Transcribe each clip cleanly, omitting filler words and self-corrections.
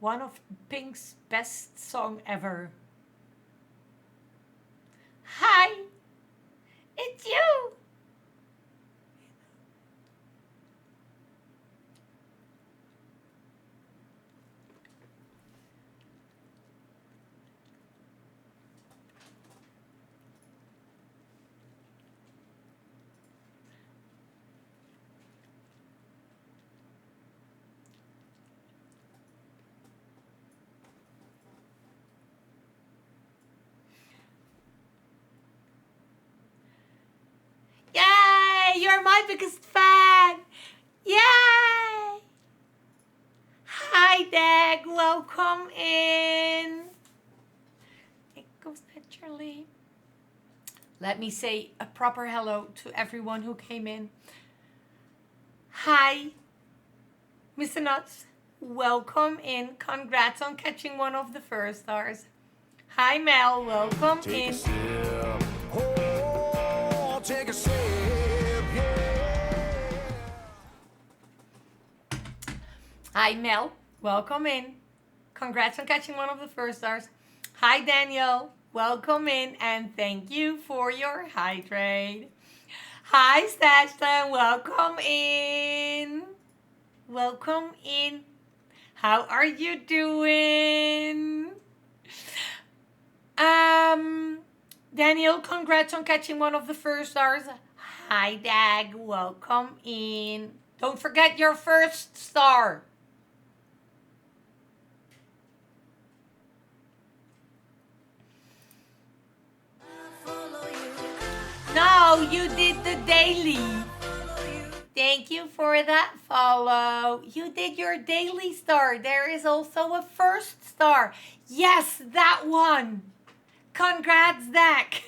One of Pink's best song ever. Hi, it's you. Yay! You're my biggest fan! Yay! Hi, Dag. Welcome in. It goes naturally. Let me say a proper hello to everyone who came in. Hi, Mr. Nuts. Welcome in. Congrats on catching one of the first stars. Hi, Mel. Welcome in. Take a sip, yeah. Hi, Mel. Welcome in. Congrats on catching one of the first stars. Hi, Daniel. Welcome in and thank you for your hydrate. Hi, Stashton. Welcome in. Welcome in. How are you doing? Daniel, congrats on catching one of the first stars. Hi, Dag. Welcome in. Don't forget your first star. No, you did the daily. Thank you for that follow. You did your daily star. There is also a first star. Yes, that one. Congrats, Dak.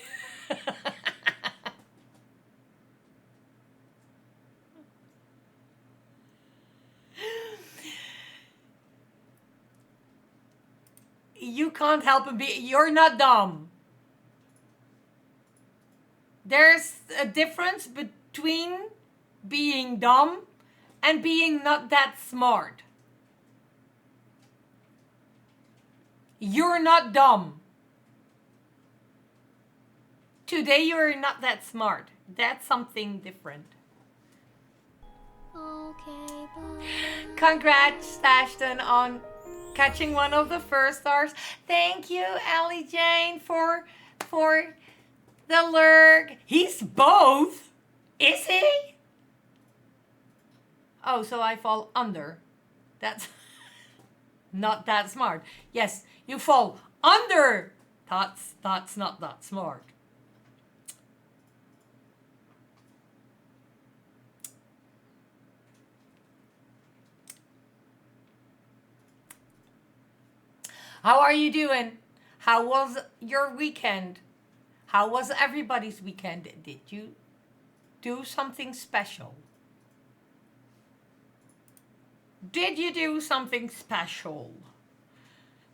You can't help it. You're not dumb. There's a difference between being dumb and being not that smart. You're not dumb. Today you're not that smart. That's something different. Okay, bye. Congrats, Ashton, on catching one of the first stars. Thank you, Ellie Jane, for the lurk. He's both. Is he? Oh, so I fall under. That's not that smart. Yes, you fall under. That's not that smart. How are you doing? How was your weekend? How was everybody's weekend? Did you do something special? Did you do something special?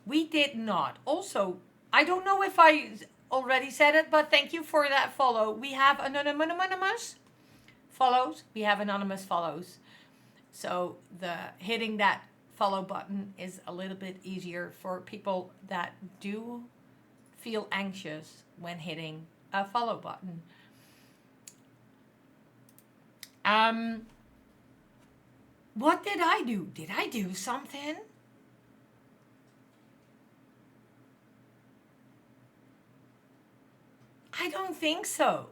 We did not. Also, I don't know if I already said it, but thank you for that follow. We have anonymous follows. We have anonymous follows. So the hitting that follow button is a little bit easier for people that do feel anxious when hitting a follow button. What did I do? Did I do something? I don't think so.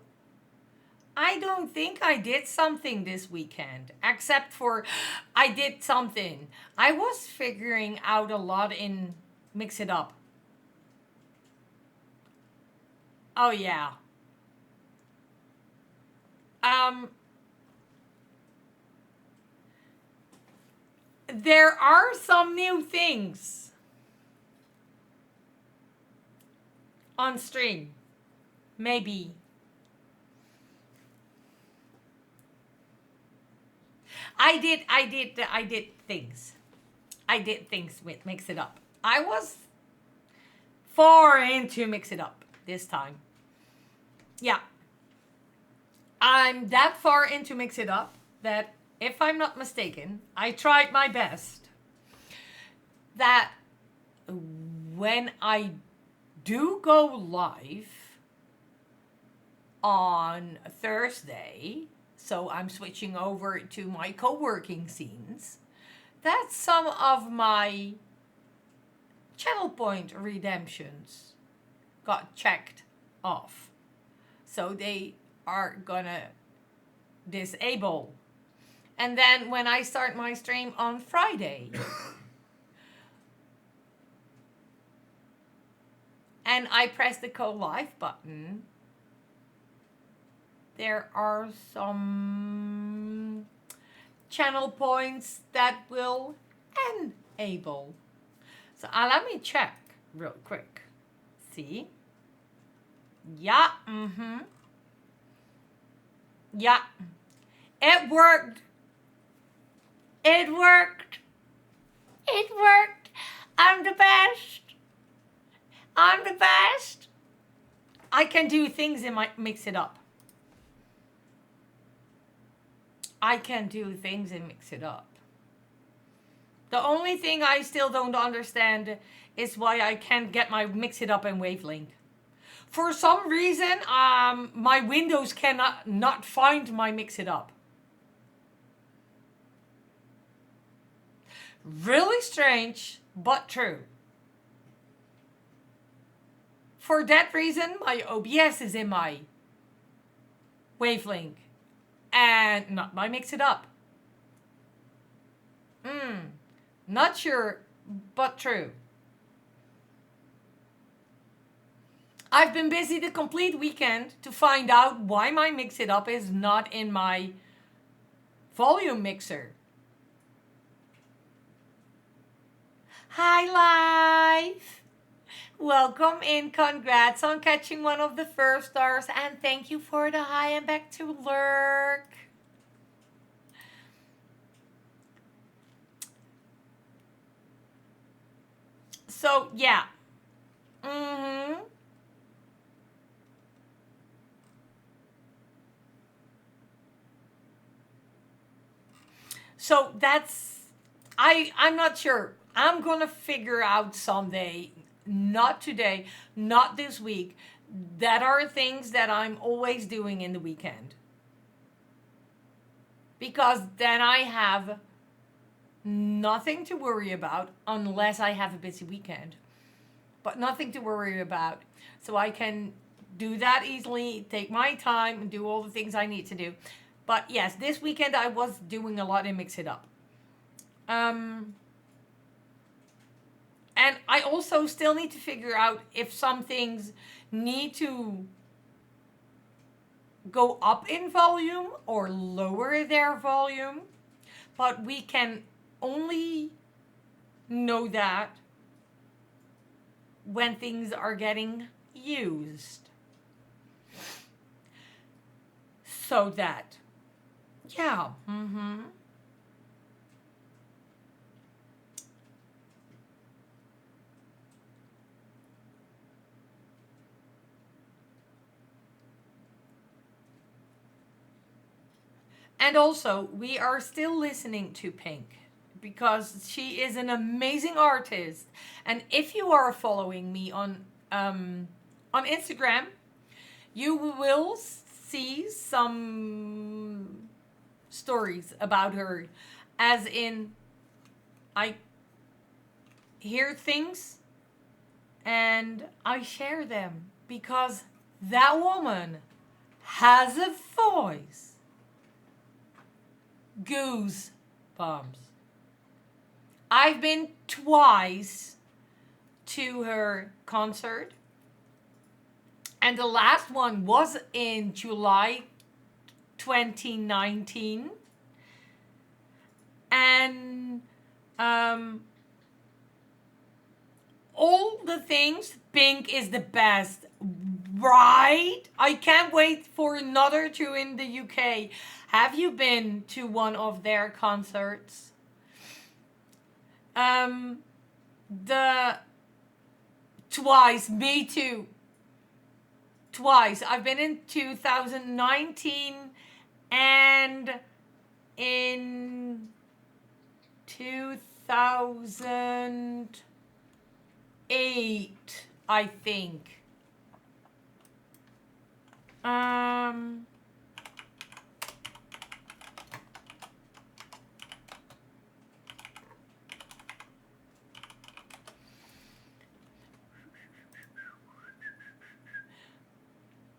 I don't think I did something this weekend, except for I did something. I was figuring out a lot in Mix It Up. Oh yeah. There are some new things on stream. Maybe. I did things. I did things with Mix It Up. I was far into Mix It Up this time. Yeah. I'm that far into Mix It Up that, if I'm not mistaken, I tried my best. That when I do go live on Thursday, so I'm switching over to my co-working scenes, that some of my channel point redemptions got checked off. So they are gonna disable. And then when I start my stream on Friday, and I press the go live button, there are some channel points that will enable. So let me check real quick. See? Yeah, yeah. It worked. It worked. It worked. I'm the best. I'm the best. I can do things in my mix it up. I can do things and mix it up. The only thing I still don't understand is why I can't get my mix it up and wavelength. For some reason, my Windows cannot not find my mix it up. Really strange, but true. For that reason, my OBS is in my wavelength and not my mix it up. Not sure, but true. I've been busy the complete weekend to find out why my mix it up is not in my volume mixer. Hi, live. Welcome in. Congrats on catching one of the first stars. And thank you for the hi and back to lurk. So, yeah. So that's, I'm not sure. I'm gonna figure out someday, not today, not this week. That are things that I'm always doing in the weekend. Because then I have nothing to worry about unless I have a busy weekend. But nothing to worry about. So I can do that easily, take my time, and do all the things I need to do. But yes, this weekend I was doing a lot in Mix It Up. And I also still need to figure out if some things need to go up in volume or lower their volume. But we can only know that when things are getting used. So that, yeah. And also, we are still listening to Pink because she is an amazing artist. And if you are following me on Instagram, you will see some stories about her. As in, I hear things and I share them because that woman has a voice. Goosebumps. I've been twice to her concert, and the last one was in July 2019. And all the things, Pink is the best, right? I can't wait for another two in the UK. Have you been to one of their concerts? The twice, me too. Twice. I've been in 2019 and in 2000. 2008, I think.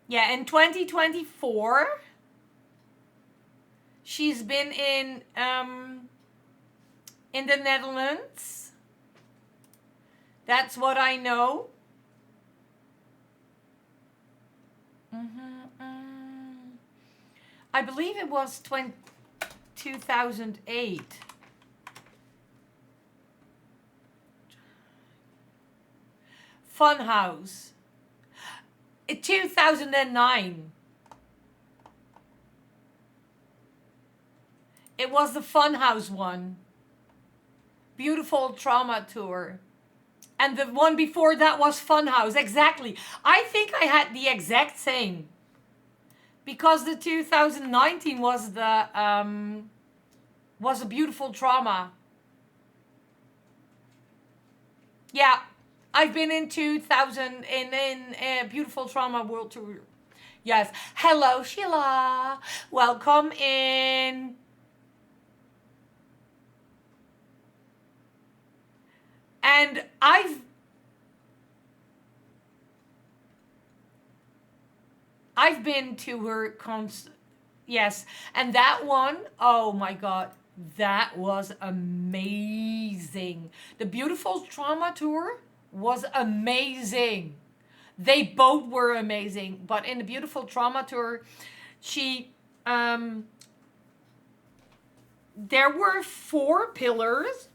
Yeah, in 2024, she's been in the Netherlands. That's what I know. I believe it was 2008. Funhouse. 2009. It was the Funhouse one. Beautiful Trauma Tour. And the one before that was Funhouse. Exactly. I think I had the exact same. Because the 2019 was a Beautiful Trauma. Yeah. I've been in 2000 in Beautiful Trauma World Tour. Yes. Hello, Sheila. Welcome in. And I've been to her concert. Yes. And that one, oh my God, that was amazing. The Beautiful Trauma Tour was amazing. They both were amazing. But in the Beautiful Trauma Tour, there were 4 pillars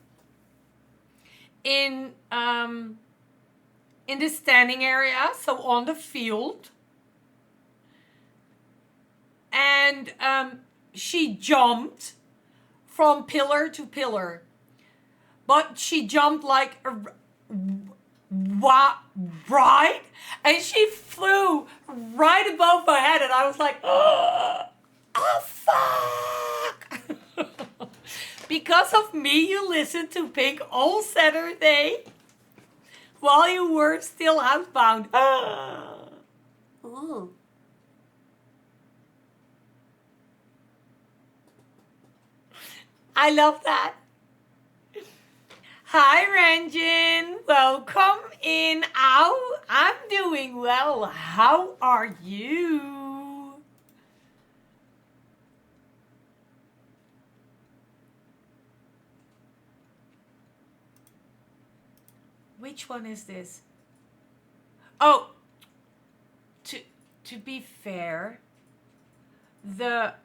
in the standing area, so on the field. And she jumped from pillar to pillar. But she jumped like right? And she flew right above my head. And I was like, oh fuck. Because of me, you listened to Pink all Saturday while you were still housebound. Ooh. I love that. Hi, Ranjin. Welcome in. I'm doing well. How are you? Which one is this? Oh, to be fair, the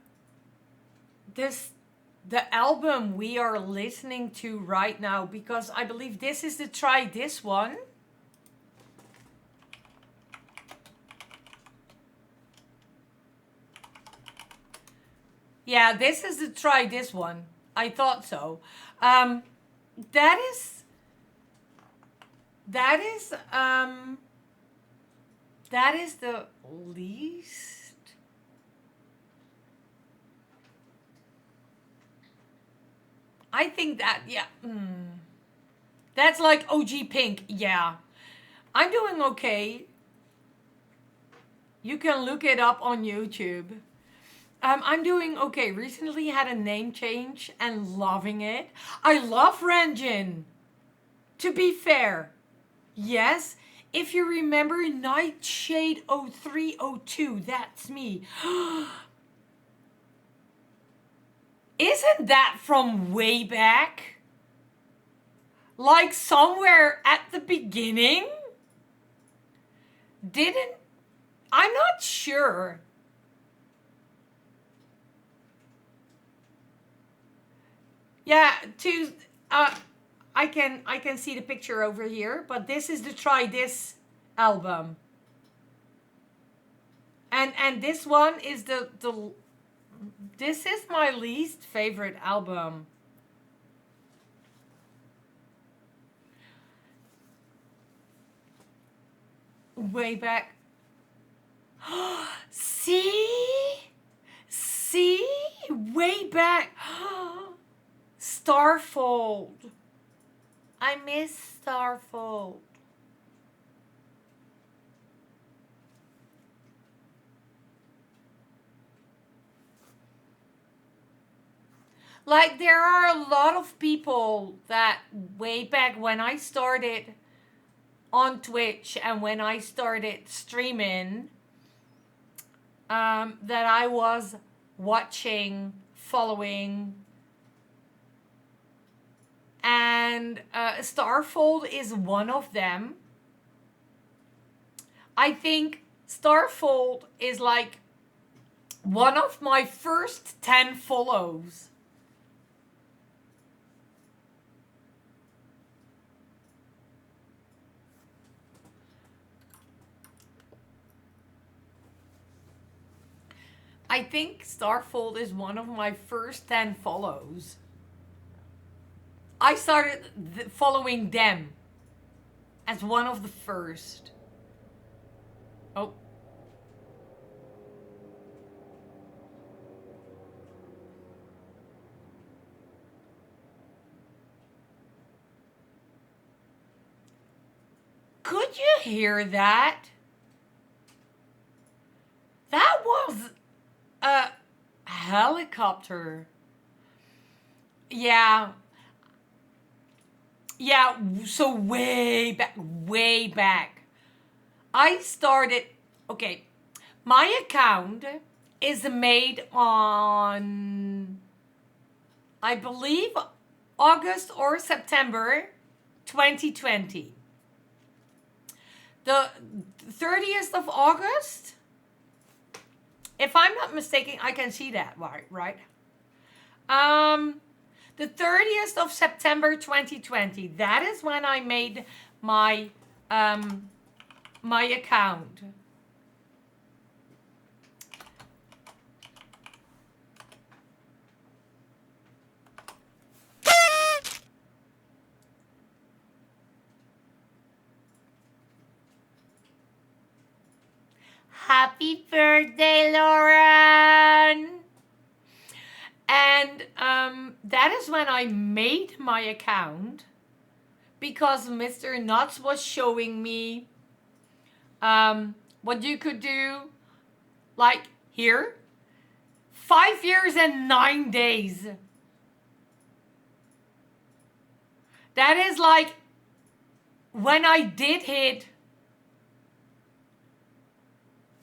album we are listening to right now, because I believe this is the Try This one. Yeah, this is the Try This one. I thought so. That is the least. I think that, yeah. That's like OG Pink. Yeah. I'm doing okay. You can look it up on YouTube. I'm doing okay. Recently had a name change and loving it. I love Ranjin. To be fair. Yes. If you remember Nightshade 0302, that's me. Isn't that from way back? Like somewhere at the beginning? I'm not sure. Yeah, I can see the picture over here, but this is the Try This album. And this one is this is my least favorite album. Way back. See? Way back. Starfold. I miss Starfold. Like, there are a lot of people that way back when I started on Twitch and when I started streaming, that I was watching, following, and Starfold is one of them. I think Starfold is like one of my first 10 follows. I think Starfold is one of my first 10 follows. I started following them as one of the first. Oh. Could you hear that? That was a helicopter. Yeah. Yeah, so way back, way back. I started, okay, my account is made on, I believe, August or September 2020. The 30th of August, if I'm not mistaken, I can see that, right? The 30th of September 2020, that is when I made my my account. Happy birthday, Lauren! And that is when I made my account, because Mr. Nuts was showing me what you could do, like here, 5 years and 9 days. That is like when I did hit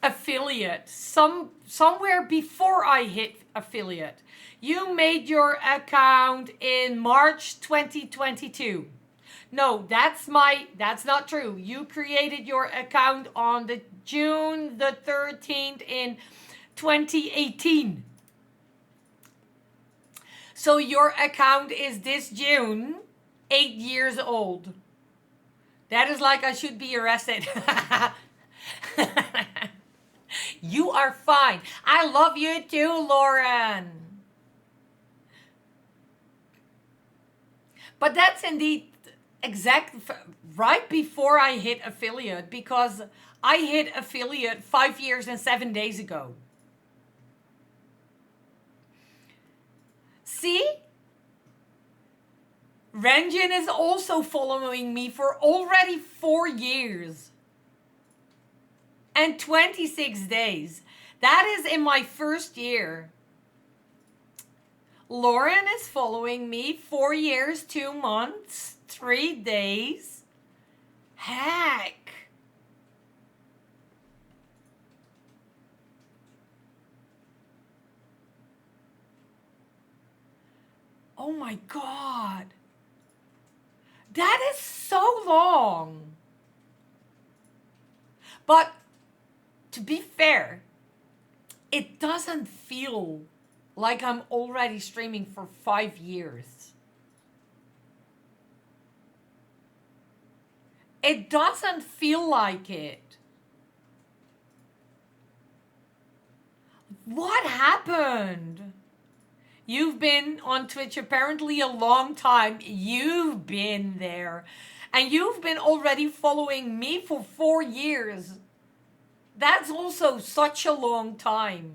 affiliate, somewhere before I hit affiliate. You made your account in March 2022. No, that's not true. You created your account on the June the 13th in 2018. So your account is this June 8 years old. That is like I should be arrested. You are fine. I love you too, Lauren. But that's indeed right before I hit affiliate, because I hit affiliate 5 years and 7 days ago. See? Renjin is also following me for already 4 years and 26 days. That is in my first year. Lauren is following me 4 years, 2 months, 3 days. Heck. Oh my God. That is so long. But to be fair, it doesn't feel like I'm already streaming for 5 years. It doesn't feel like it. What happened? You've been on Twitch apparently a long time. You've been there. And you've been already following me for 4 years. That's also such a long time.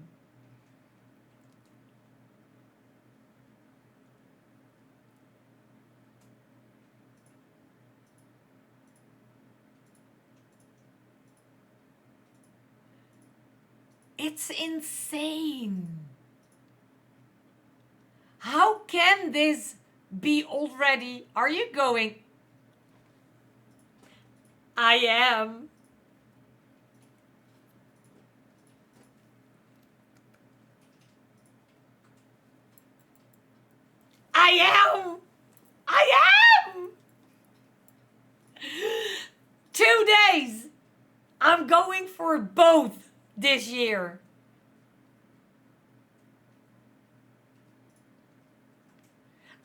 It's insane. How can this be already? Are you going? I am. I am. I am. 2 days. I'm going for both this year.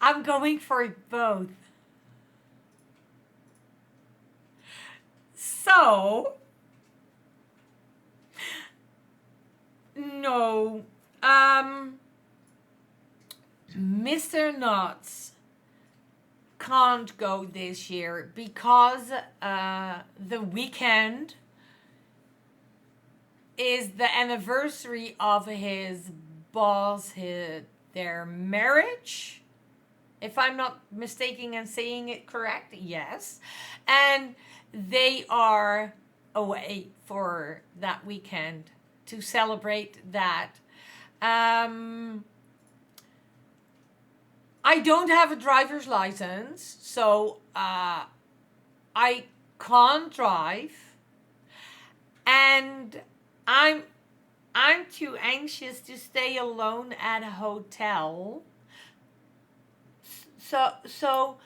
I'm going for both. So, no. Mr. Nuts can't go this year because the weekend is the anniversary of his boss, their marriage. If I'm not mistaken and saying it correct, yes. And they are away for that weekend to celebrate that. I don't have a driver's license, so I can't drive, and I'm too anxious to stay alone at a hotel. So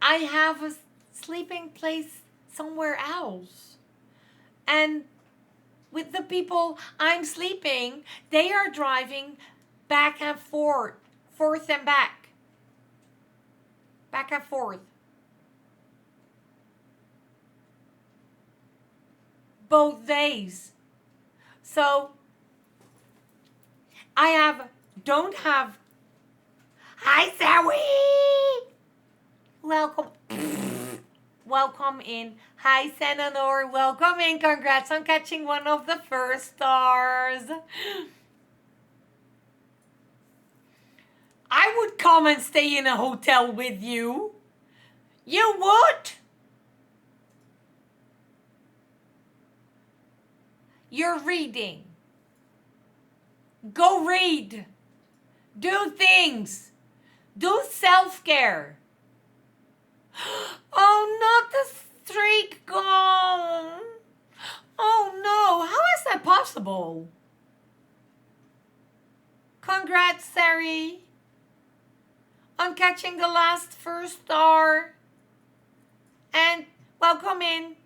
I have a sleeping place somewhere else, and with the people I'm sleeping, they are driving back and forth and back and forth. Both days. So don't have. Hi, Zoe! Welcome. Welcome in. Hi, Senator. Welcome in. Congrats on catching one of the first stars. I would come and stay in a hotel with you. You would? You're reading. Go read. Do things. Do self-care. Oh, not the streak gone. Oh no, how is that possible? Congrats, Sari, on catching the last first star. And welcome in.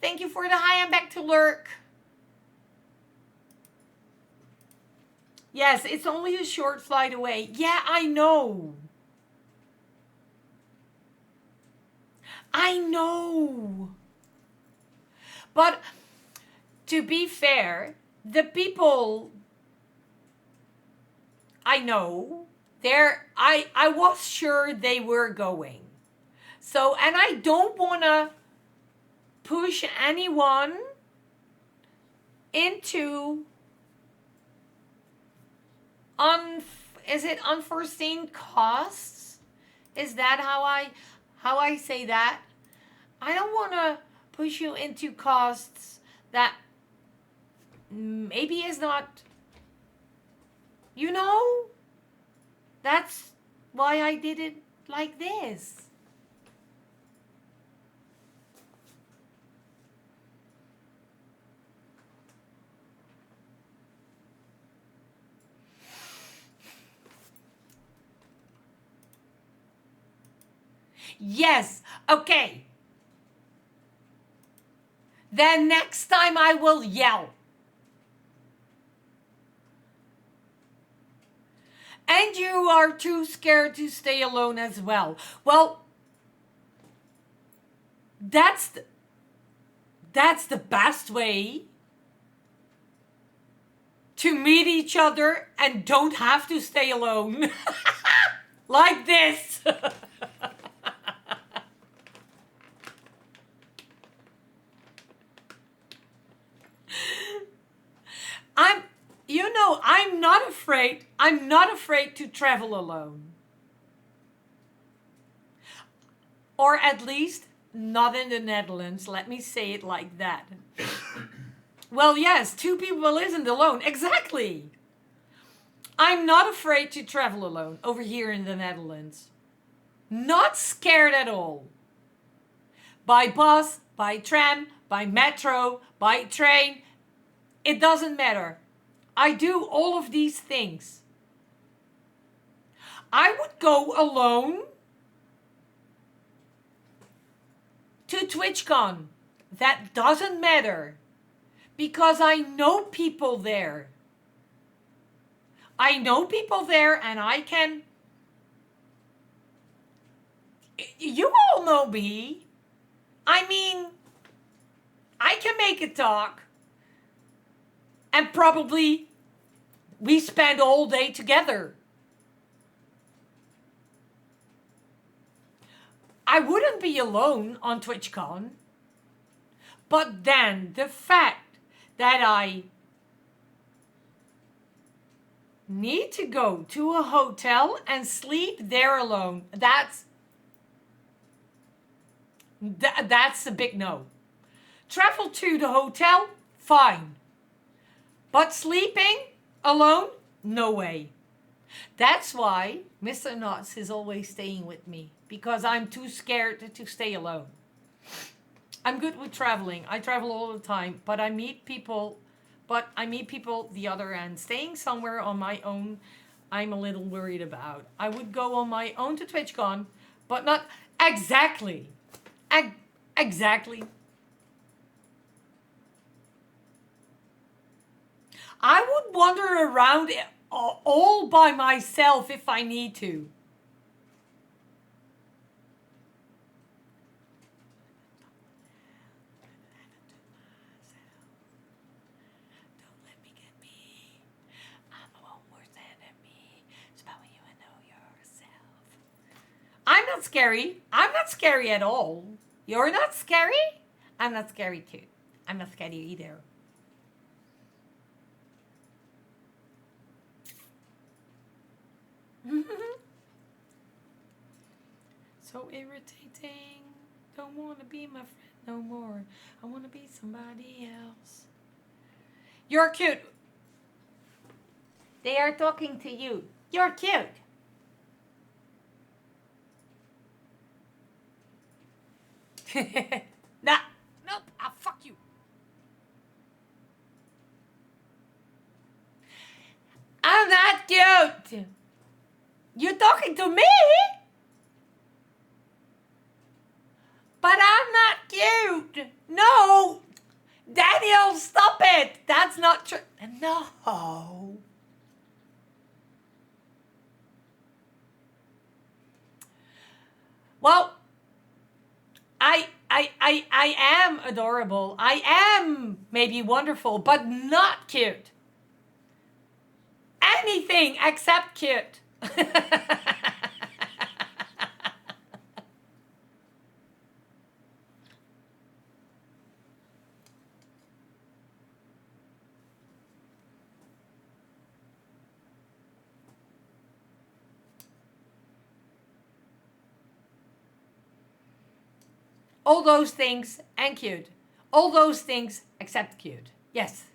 Thank you for the hi and back to lurk. Yes, it's only a short flight away. Yeah, I know. I know. But to be fair, the people I know, I was sure they were going. So, and I don't want to push anyone into is it unforeseen costs? Is that how I say that? I don't want to push you into costs that maybe is not, that's why I did it like this. Yes, okay. Then next time I will yell. And you are too scared to stay alone as well. Well, that's the best way to meet each other and don't have to stay alone. Like this. I'm not afraid to travel alone. Or at least not in the Netherlands. Let me say it like that. Well, yes, 2 people isn't alone. Exactly. I'm not afraid to travel alone over here in the Netherlands. Not scared at all. By bus, by tram, by metro, by train, it doesn't matter. I do all of these things. I would go alone to TwitchCon. That doesn't matter because I know people there. I know people there and I can... You all know me. I mean, I can make a talk. And probably we spend all day together. I wouldn't be alone on TwitchCon. But then the fact that I need to go to a hotel and sleep there alone, that's a big no. Travel to the hotel, fine. But sleeping alone, no way. That's why Mr. Nuts is always staying with me, because I'm too scared to stay alone. I'm good with traveling. I travel all the time, but I meet people the other end. Staying somewhere on my own, I'm a little worried about. I would go on my own to TwitchCon, but not exactly. Exactly. I would wander around all by myself if I need to. Don't let me get me. I'm one worse enemy. It's about when you know yourself. I'm not scary. I'm not scary at all. You're not scary? I'm not scary too. I'm not scary either. So irritating. Don't want to be my friend no more. I want to be somebody else. You're cute. They are talking to you. You're cute. Nah. Nope. I'll fuck you. I'm not cute. You're talking to me? But I'm not cute. No. Daniel, stop it. That's not true. No. Well, I am adorable. I am maybe wonderful, but not cute. Anything except cute. All those things and cute. All those things except cute. Yes.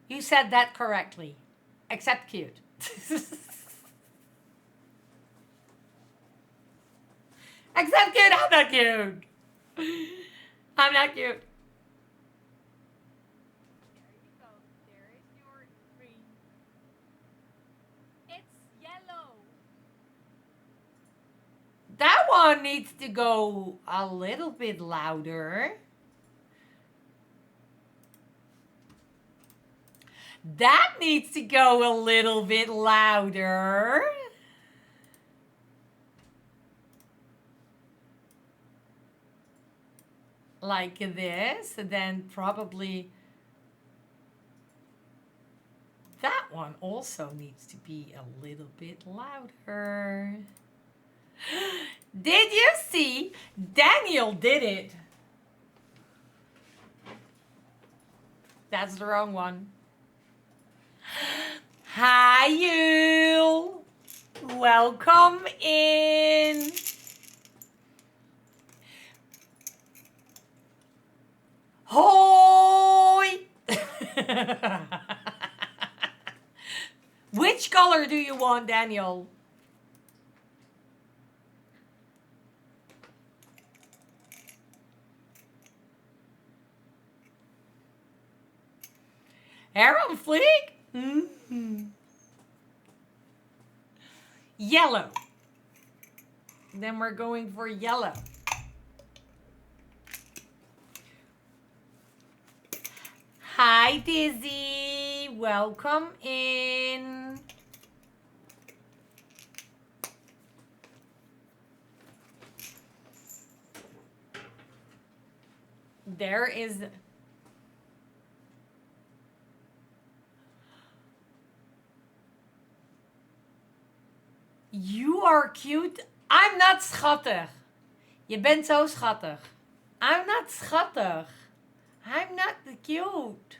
You said that correctly. Except cute. Except cute, I'm not cute. I'm not cute. There you go. There is your ring. It's yellow. That one needs to go a little bit louder. That needs to go a little bit louder. Like this. And then probably that one also needs to be a little bit louder. Did you see? Daniel did it. That's the wrong one. Hi, you. Welcome in. Hoi. color do you want, Daniel? Hair on fleek? Mm-hmm. Yellow. Then we're going for yellow. Hi, Dizzy. Welcome in. There is... You are cute. I'm not schattig. Je bent zo schattig. I'm not schattig. I'm not cute.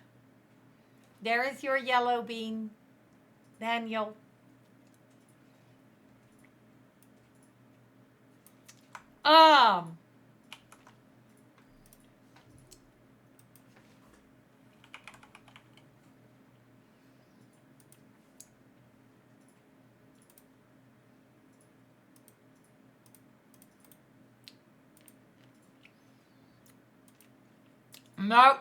There is your yellow bean, Daniel. Um. No.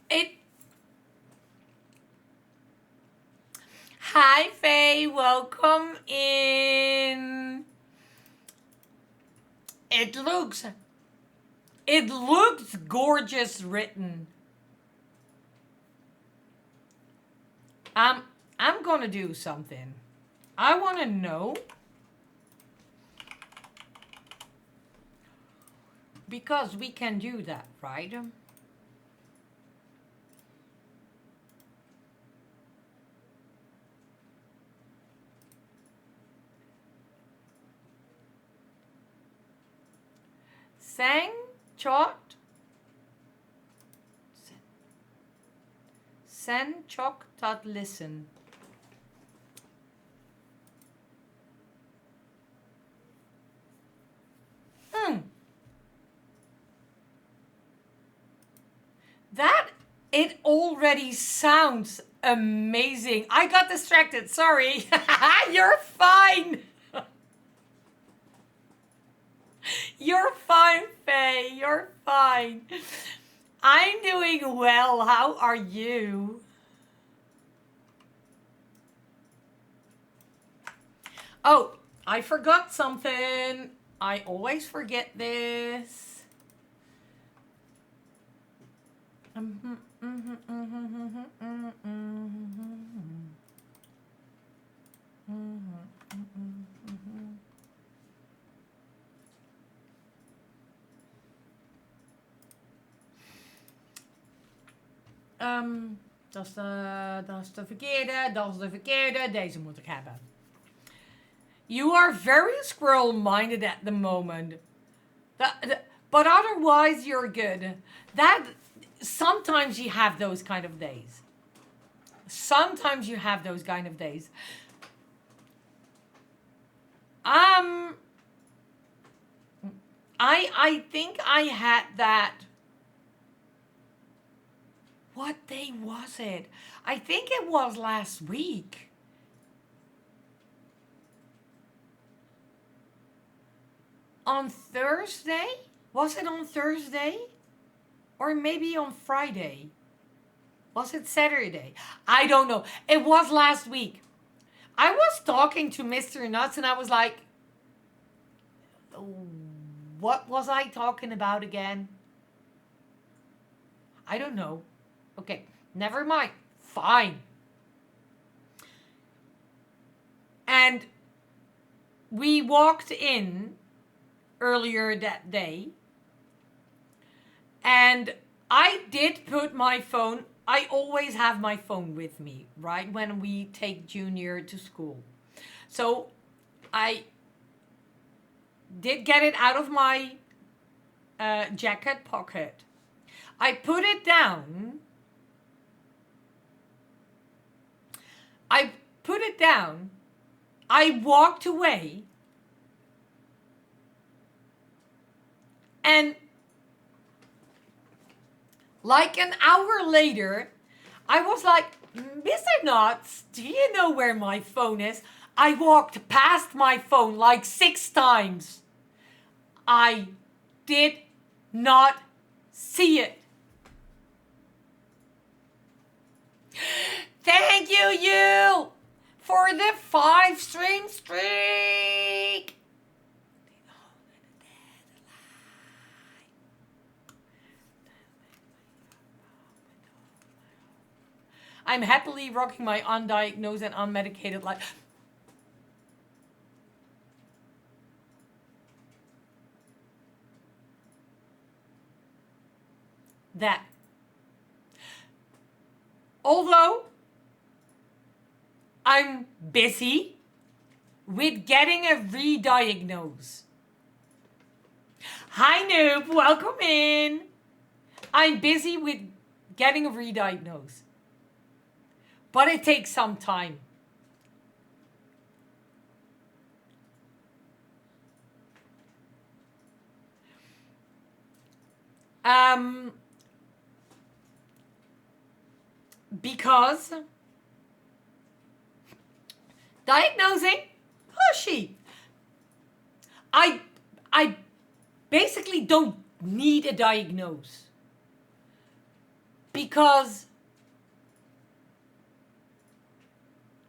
It. Hi, Faye. Welcome in. It looks gorgeous written. I'm gonna do something. I want to know, because we can do that, right? Sang, chot, sen, chok, tot, listen. That, it already sounds amazing. I got distracted, sorry. You're fine. You're fine, Faye. You're fine. I'm doing well. How are you? Oh, I forgot something. I always forget this. Dat is de verkeerde, dat is de verkeerde. Deze moet ik hebben. You are very squirrel-minded at the moment. But otherwise you're good. Sometimes you have those kind of days. Sometimes you have those kind of days. I think I had that. What day was it? I think it was last week. On Thursday? Was it on Thursday? Or maybe on Friday? Was it Saturday? I don't know. It was last week. I was talking to Mr. Nuts and I was like, what was I talking about again? I don't know. Okay, never mind. Fine. And we walked in earlier that day. And I did put my phone, I always have my phone with me, right? When we take Junior to school. So I did get it out of my jacket pocket. I put it down I put it down. I walked away. And like an hour later, I was like, Mr. Nuts, do you know where my phone is? I walked past my phone like 6 times. I did not see it. Thank you, for the 5 stream streak. I'm happily rocking my undiagnosed and unmedicated life. That. Although I'm busy with getting a re-diagnose. Hi Noob, welcome in. I'm busy with getting a re-diagnose. But it takes some time. Because diagnosing, I basically don't need a diagnose. Because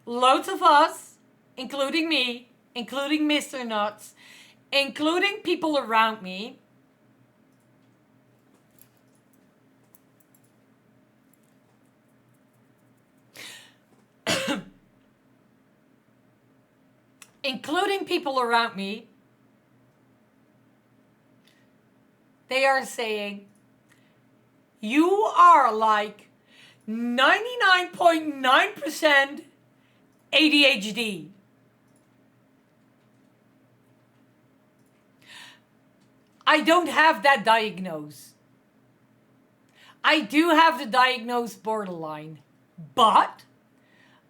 loads of us, including me, including Mr. Nuts, including people around me, they are saying, you are like 99.9% ADHD. I don't have that diagnosis. I do have the diagnosed borderline, but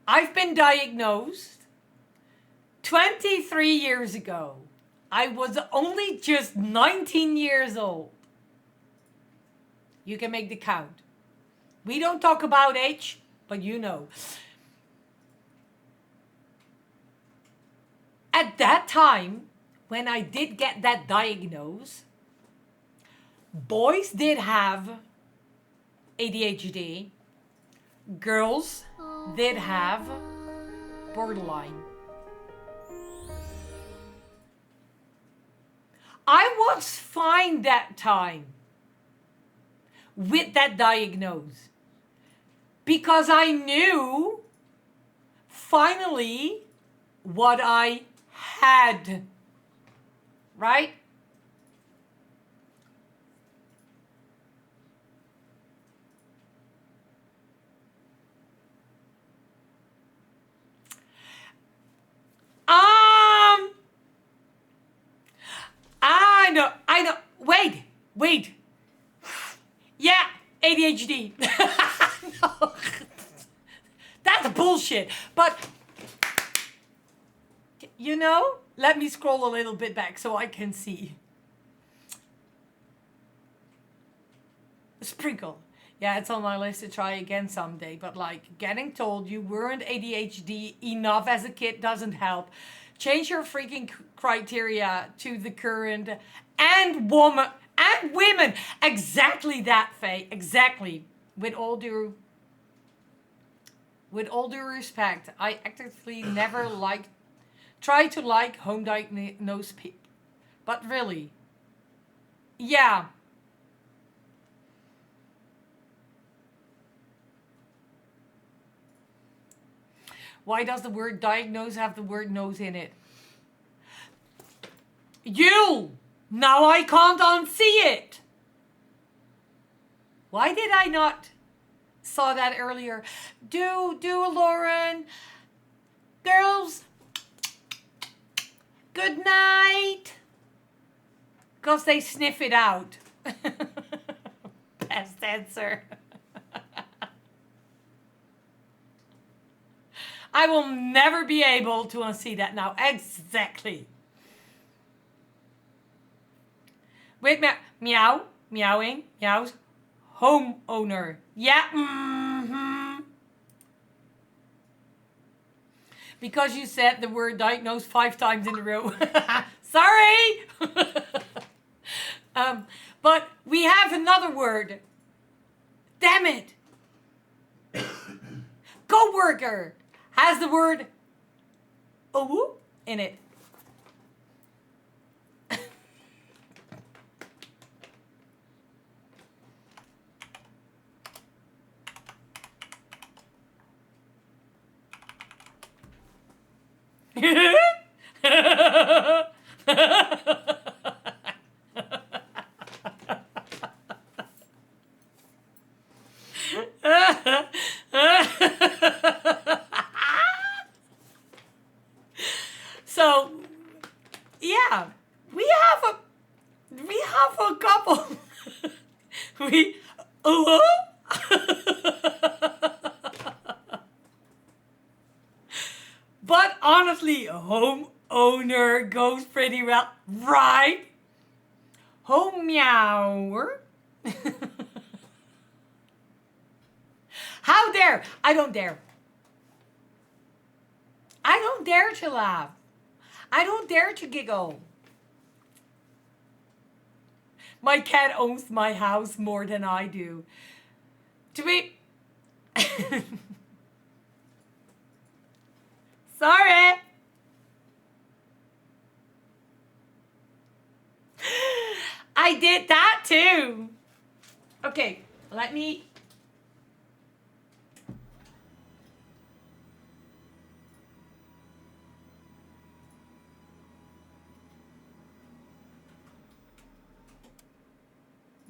I've been diagnosed 23 years ago. I was only just 19 years old. You can make the count. We don't talk about age, but you know. At that time, when I did get that diagnosis, boys did have ADHD. Girls did have borderline. I was fine that time with that diagnosis because I knew finally what I had, right? I know. Wait. Yeah, ADHD. No. That's bullshit. But, you know, let me scroll a little bit back so I can see. Sprinkle. Yeah, it's on my list to try again someday. But like getting told you weren't ADHD enough as a kid doesn't help. Change your freaking criteria to the current and women. Exactly that, Faye. Exactly. With all due respect, I actively never try to like home diagnosed people. But really, yeah. Why does the word diagnose have the word nose in it? Now I can't unsee it. Why did I not saw that earlier? Do Lauren. Girls, good night. Because they sniff it out. Best answer. I will never be able to unsee that now. Exactly. Wait, meow, meowing, meows, homeowner. Yeah, Because you said the word diagnosed 5 times in a row. Sorry! But we have another word. Damn it! Coworker has the word oh in it. So, yeah, we have a couple. we But honestly, homeowner goes pretty well, right? Home meower. How dare? I don't dare. I don't dare to laugh. I don't dare to giggle. My cat owns my house more than I do. To be... Sorry. I did that too. Okay, let me...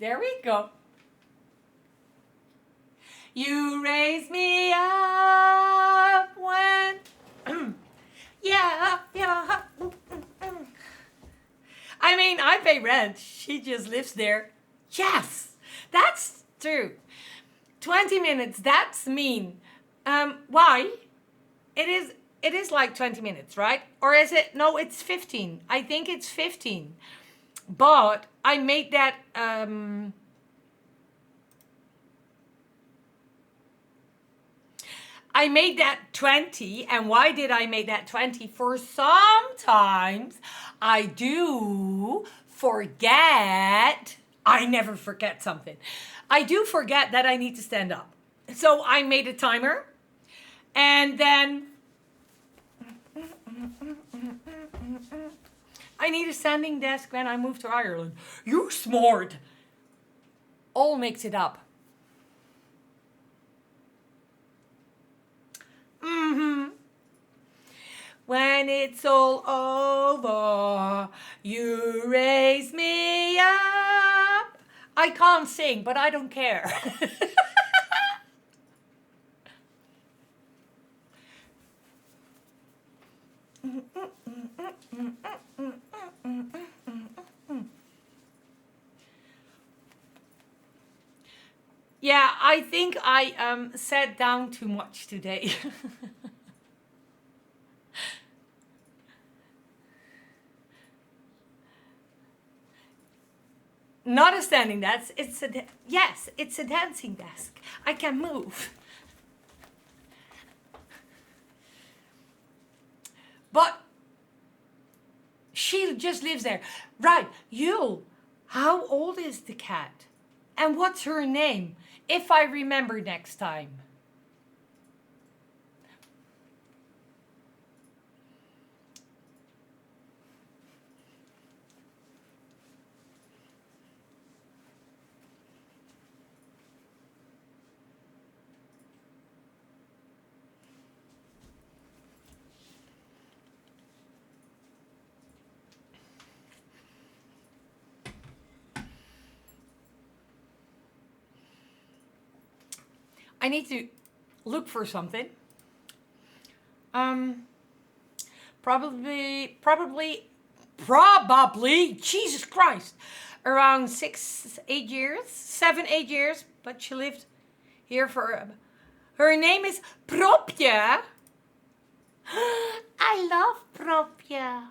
There we go. You raise me up when... yeah. I mean, I pay rent. She just lives there. Yes, that's true. 20 minutes, that's mean. Why? It is like 20 minutes, right? Or is it? No, it's 15. I think it's 15. But I made that... I made that 20, and why did I make that 20? For sometimes I do forget. I never forget something. I do forget that I need to stand up. So I made a timer, and then I need a standing desk when I move to Ireland. You smart. All mix it up. When it's all over, you raise me up. I can't sing, but I don't care. Yeah, I think I sat down too much today. Not a standing desk. Yes, it's a dancing desk. I can move. But she just lives there. Right, Yule, how old is the cat? And what's her name? If I remember next time. I need to look for something. Probably, Jesus Christ, around 7, 8 years, but she lived here for, her name is Propje. I love propia.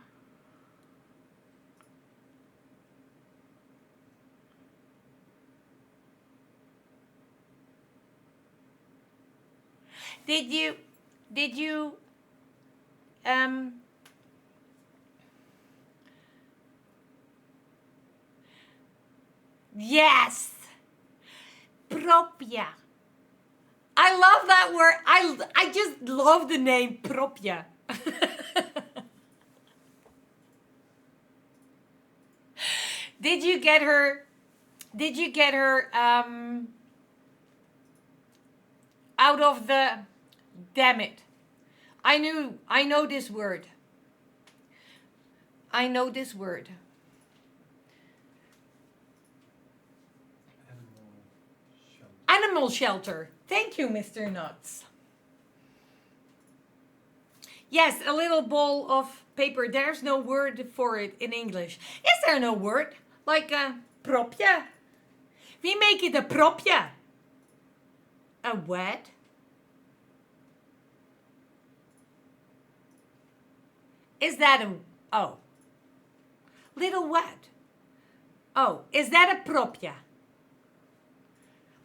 Did you, did you, um, yes, propia. I love that word. I just love the name propia. Did you get her? Did you get her out of the? Damn it! I knew. I know this word. I know this word. Animal shelter. Thank you, Mr. Nuts. Yes, a little ball of paper. There's no word for it in English. Is there no word? Like a propia? We make it a propia. A what? Is that a... Oh. Little what? Oh, is that a propia?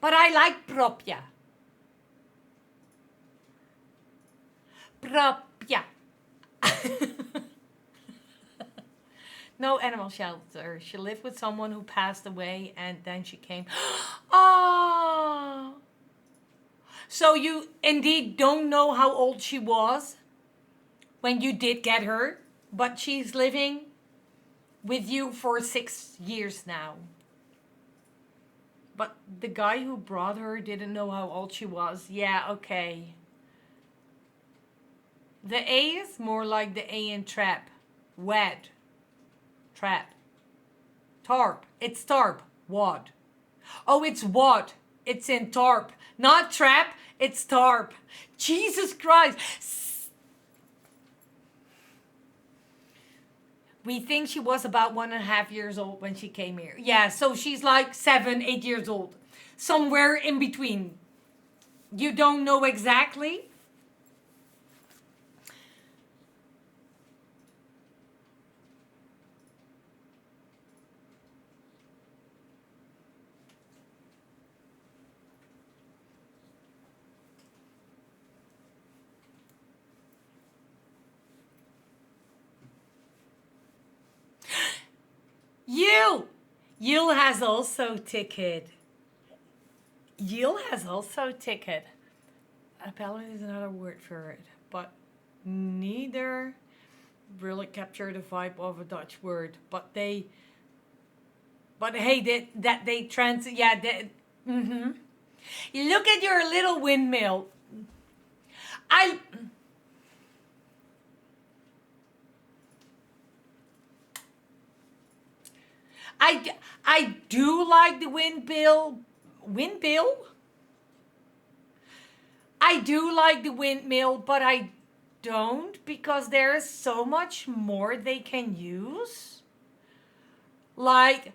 But I like propia. Propia. No animal shelter. She lived with someone who passed away and then she came. Oh. So you indeed don't know how old she was when you did get her, but she's living with you for 6 years now. But the guy who brought her didn't know how old she was. Yeah, okay. The A is more like the A in trap. Wed. Trap. Tarp. It's tarp. Wad. Oh, it's wad. It's in tarp. Not trap. It's tarp. Jesus Christ. We think she was about 1.5 years old when she came here. Yeah, so she's like 7, 8 years old. Somewhere in between. You don't know exactly? Yule has also ticket. Yule has also ticket. Appellant is another word for it, but neither really capture the vibe of a Dutch word. But hey, they trans, yeah, mm-hmm. Look at your little windmill. I I do like the windmill. Windmill? I do like the windmill, but I don't because there is so much more they can use. Like,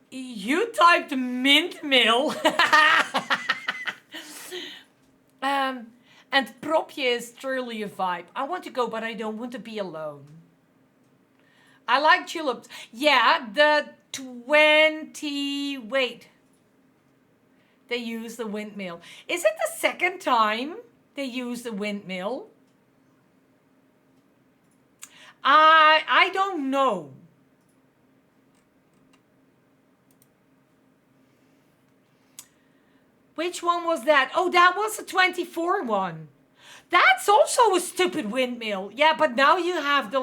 you typed mint mill. And propje is truly a vibe. I want to go, but I don't want to be alone. I like tulips. Yeah, the 20... Wait. They use the windmill. Is it the second time they use the windmill? I don't know. Which one was that? Oh, that was the 24 one. That's also a stupid windmill. Yeah, but now you have the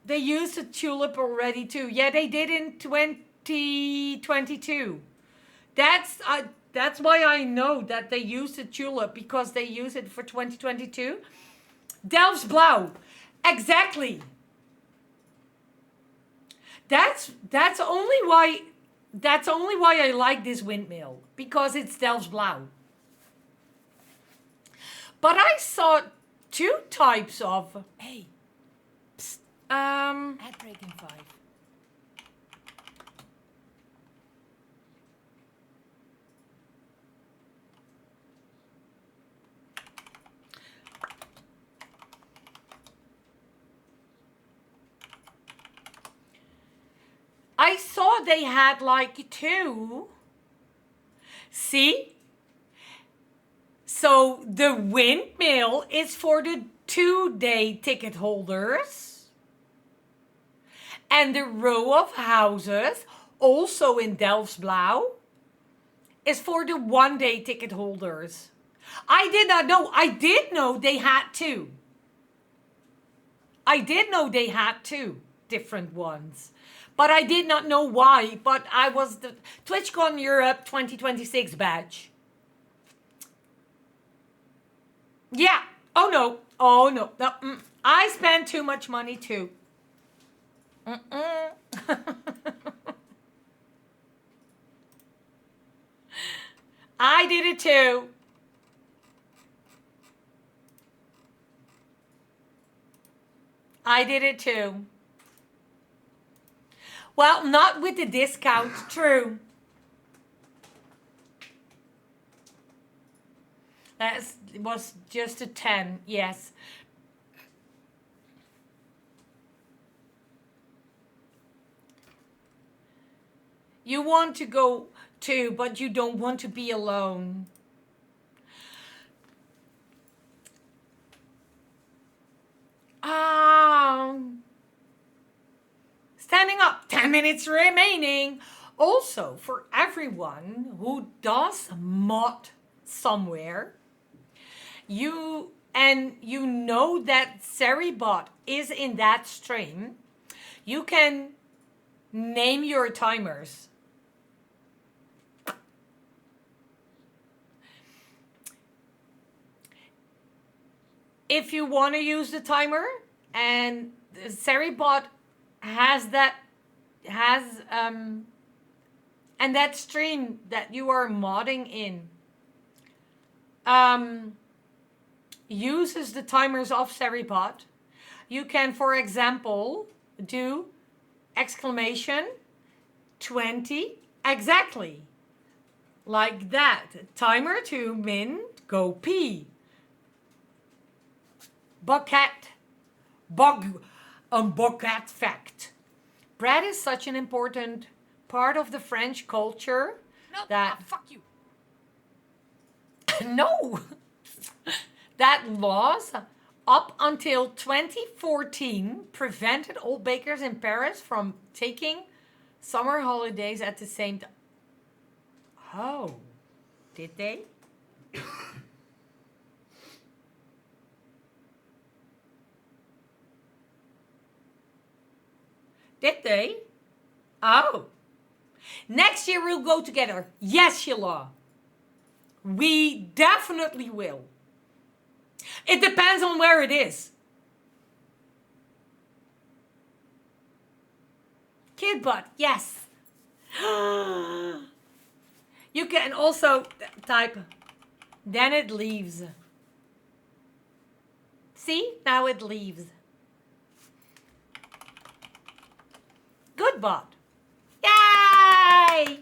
they used a tulip already too. Yeah, they did in 2022. That's why I know that they used a tulip because they use it for 2022. Delfts Blauw. Exactly. That's only why I like this windmill, because it's Delfts Blauw. But I saw 2 types of... Hey. Psst. Ad break in 5. thought they had like 2. See? So the windmill is for the 2-day ticket holders. And the row of houses, also in Delfsblauw, is for the 1-day ticket holders. I did not know. I did know they had 2. I did know they had 2 different ones. But I did not know why. But I was the TwitchCon Europe 2026 badge. Yeah. Oh no. Oh no. No. I spent too much money too. I did it too. I did it too. Well, not with the discount, true. That was just a 10, yes. You want to go too, but you don't want to be alone. Standing up, 10 minutes remaining. Also, for everyone who does mod somewhere, you know that Seribot is in that stream, you can name your timers. If you want to use the timer, and Seribot has and that stream that you are modding in uses the timers of Seribot. You can, for example, do exclamation 20 exactly like that. Timer to min go pee. Bucket. Bucket fact. Bread is such an important part of the French culture that fuck you. no, that laws up until 2014 prevented all bakers in Paris from taking summer holidays at the same time. Oh, did they? Did they? Oh. Next year we'll go together. Yes, Sheila. We definitely will. It depends on where it is. Kid butt, yes. You can also type, then it leaves. See? Now it leaves. Good bot. Yay!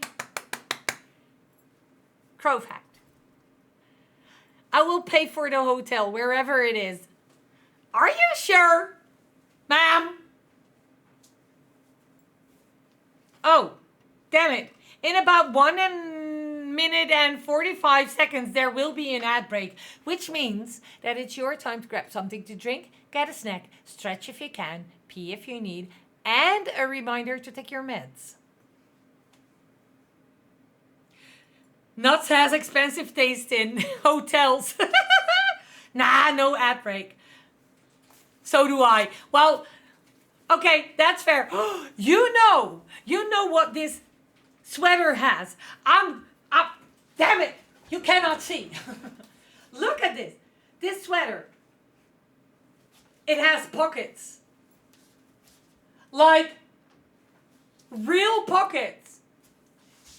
Crow fact. I will pay for the hotel wherever it is. Are you sure, ma'am? Oh, damn it. In about 1 minute and 45 seconds, there will be an ad break, which means that it's your time to grab something to drink, get a snack, stretch if you can, pee if you need, and a reminder to take your meds. Nuts has expensive taste in hotels. Nah, no ad break. So do I. Well, okay, that's fair. You know what this sweater has. Damn it, you cannot see. Look at this. This sweater. It has pockets. Like, real pockets.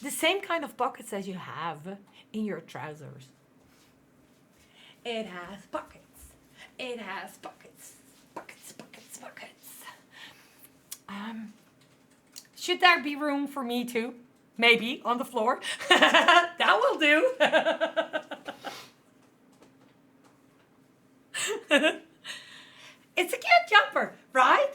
The same kind of pockets as you have in your trousers. It has pockets. It has pockets. Pockets, pockets, pockets. Should there be room for me too? Maybe on the floor. That will do. It's a cute jumper, right?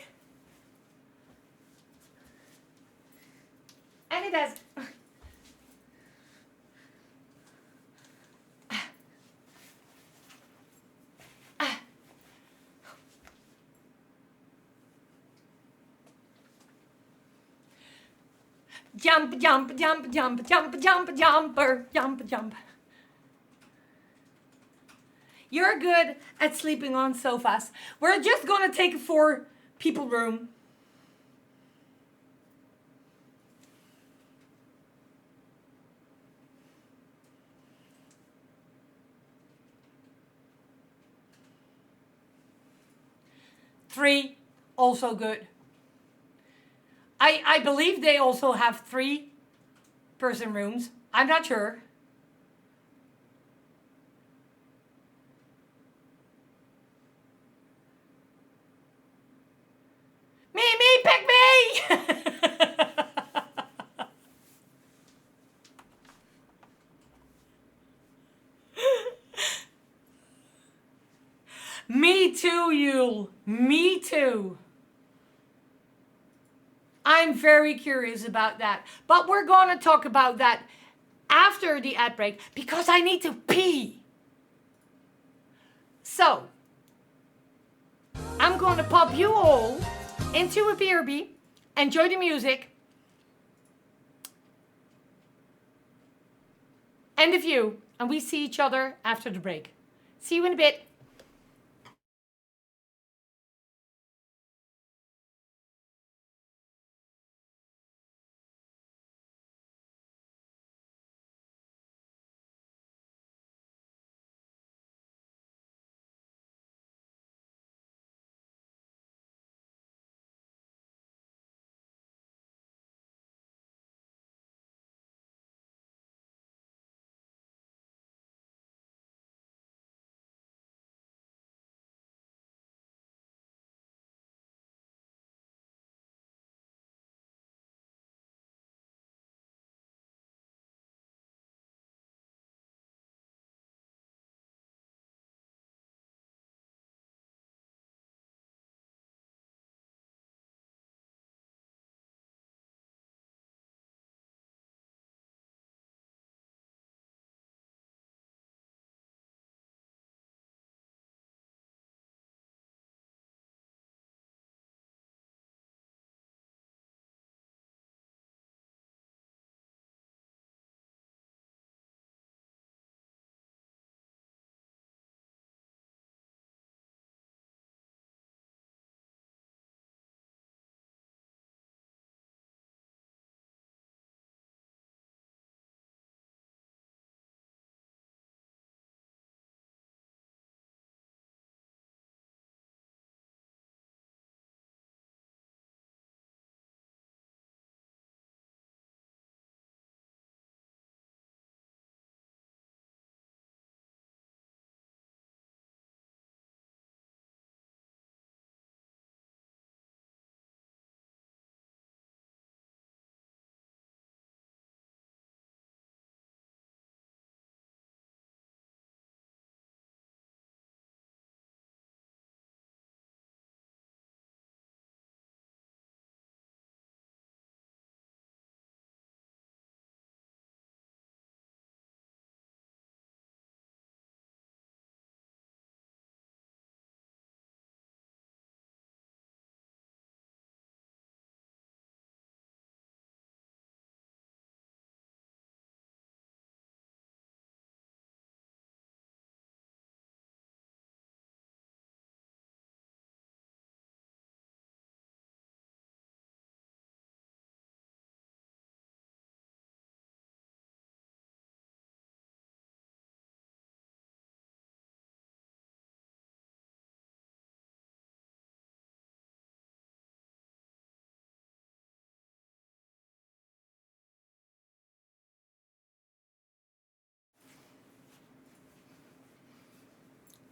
Jump, jump, jump, jump, jump, jump, jumper, jump, jump. You're good at sleeping on sofas. We're just gonna take a 4-people room. Three, also good. I believe they also have 3-person rooms. I'm not sure. Me, pick me! Me too, Yule. Me too. I'm very curious about that. But we're going to talk about that after the ad break because I need to pee. So, I'm going to pop you all into a BRB. Enjoy the music. And the view. And we see each other after the break. See you in a bit.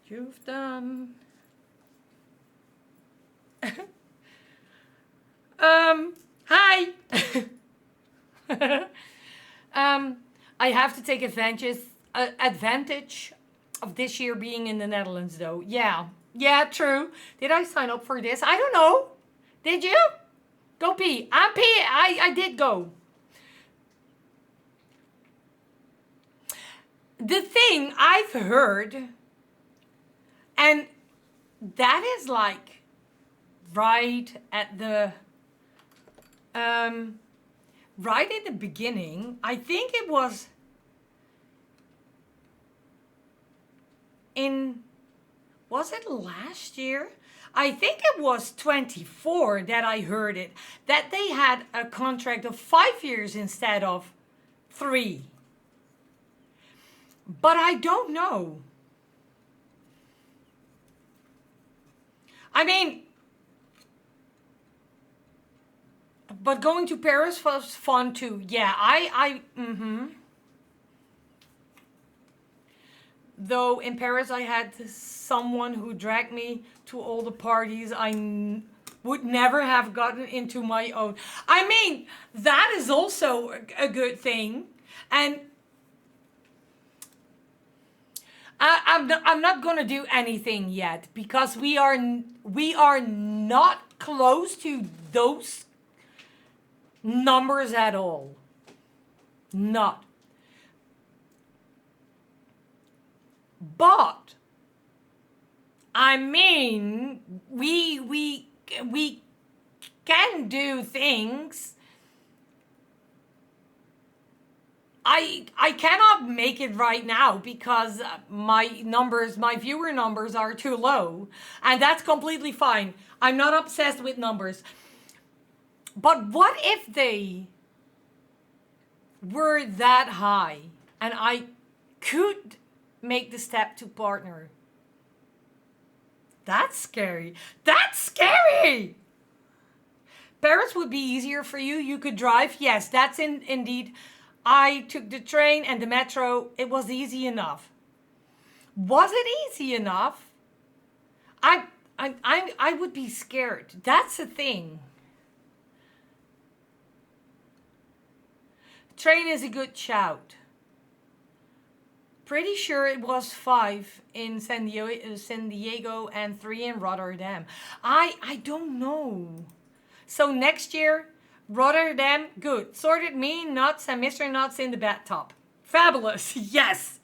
You've done. Hi. I have to take advantage of this year being in the Netherlands, though. Yeah, true. Did I sign up for this? I don't know. Did you? Go pee. I'm pee. I did go. The thing I've heard, and that is like right at the right in the beginning, I think it was in, was it last year? I think it was 24 that I heard it, that they had a contract of 5 years instead of 3. But I don't know. I mean, but going to Paris was fun too. Yeah, Though in Paris I had someone who dragged me to all the parties would never have gotten into my own. I mean, that is also a good thing. And I'm not gonna do anything yet because we are not close to those numbers at all. Not. But I mean, we can do things. I cannot make it right now because my viewer numbers are too low, and that's completely fine. I'm not obsessed with numbers. But what if they were that high and I could make the step to partner? That's scary. That's scary. Paris would be easier for you. You could drive. Yes, that's indeed. I took the train and the metro. It was easy enough. Was it easy enough? I would be scared. That's the thing. Train is a good shout. Pretty sure it was 5 in San Diego and 3 in Rotterdam. I don't know. So next year, Rotterdam, good. Sorted me, Nuts, and Mr. Nuts in the bathtub. Fabulous, yes.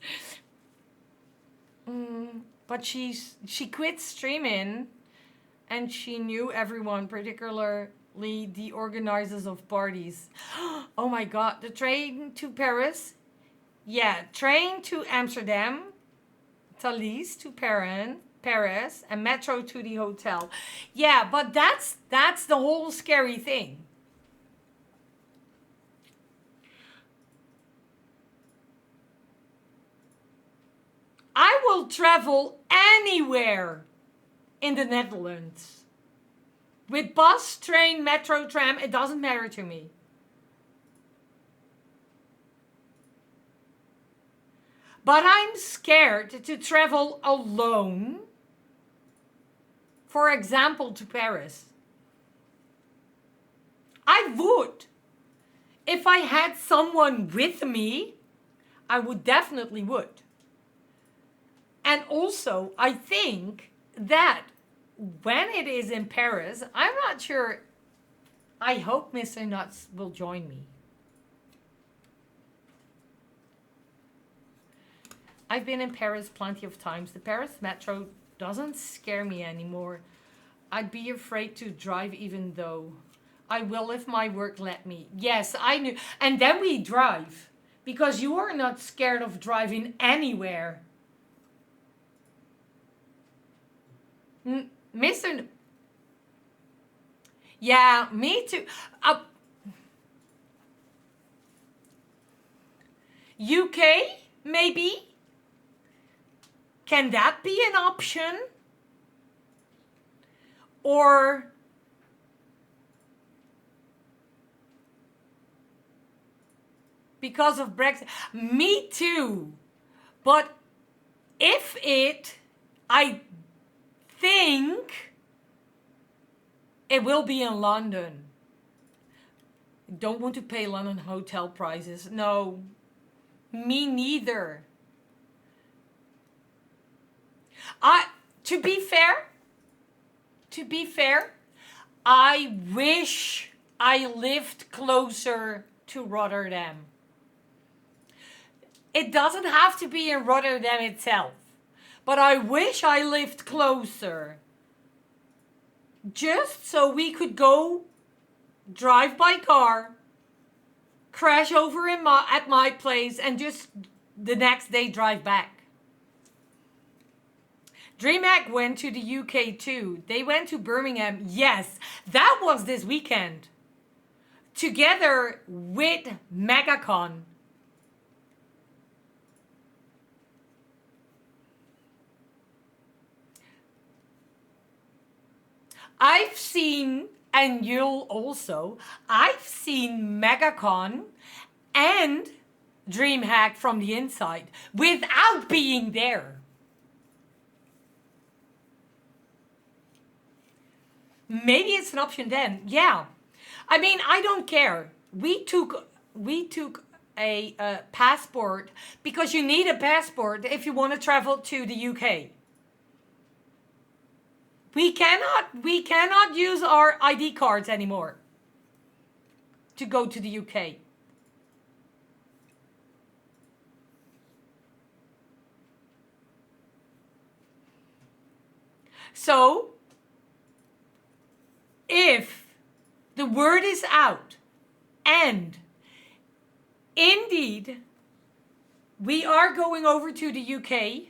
But she quit streaming, and she knew everyone, particularly the organizers of parties. Oh my God, the train to Paris. Yeah, train to Amsterdam, Thalys to Paris, and metro to the hotel. Yeah, but that's the whole scary thing. I will travel anywhere in the Netherlands. With bus, train, metro, tram, it doesn't matter to me. But I'm scared to travel alone, for example, to Paris. I would. If I had someone with me, I would definitely would. And also, I think that when it is in Paris, I'm not sure, I hope Mr. Nuts will join me. I've been in Paris plenty of times. The Paris metro doesn't scare me anymore. I'd be afraid to drive even though I will if my work let me. Yes, I knew. And then we drive because you are not scared of driving anywhere. Mr. Yeah, me too. UK, maybe? Can that be an option? Or because of Brexit? Me too. But if I think it will be in London. Don't want to pay London hotel prices. No, me neither. To be fair, I wish I lived closer to Rotterdam. It doesn't have to be in Rotterdam itself, but I wish I lived closer. Just so we could go drive by car crash over at my place and just the next day drive back. DreamHack went to the UK too. They went to Birmingham. Yes, that was this weekend. Together with MegaCon. I've seen, and you'll also, I've seen MegaCon and DreamHack from the inside without being there. Maybe it's an option then. Yeah. I mean, I don't care. We took a passport because you need a passport if you want to travel to the UK. We cannot use our ID cards anymore to go to the UK. So, if the word is out and indeed we are going over to the UK,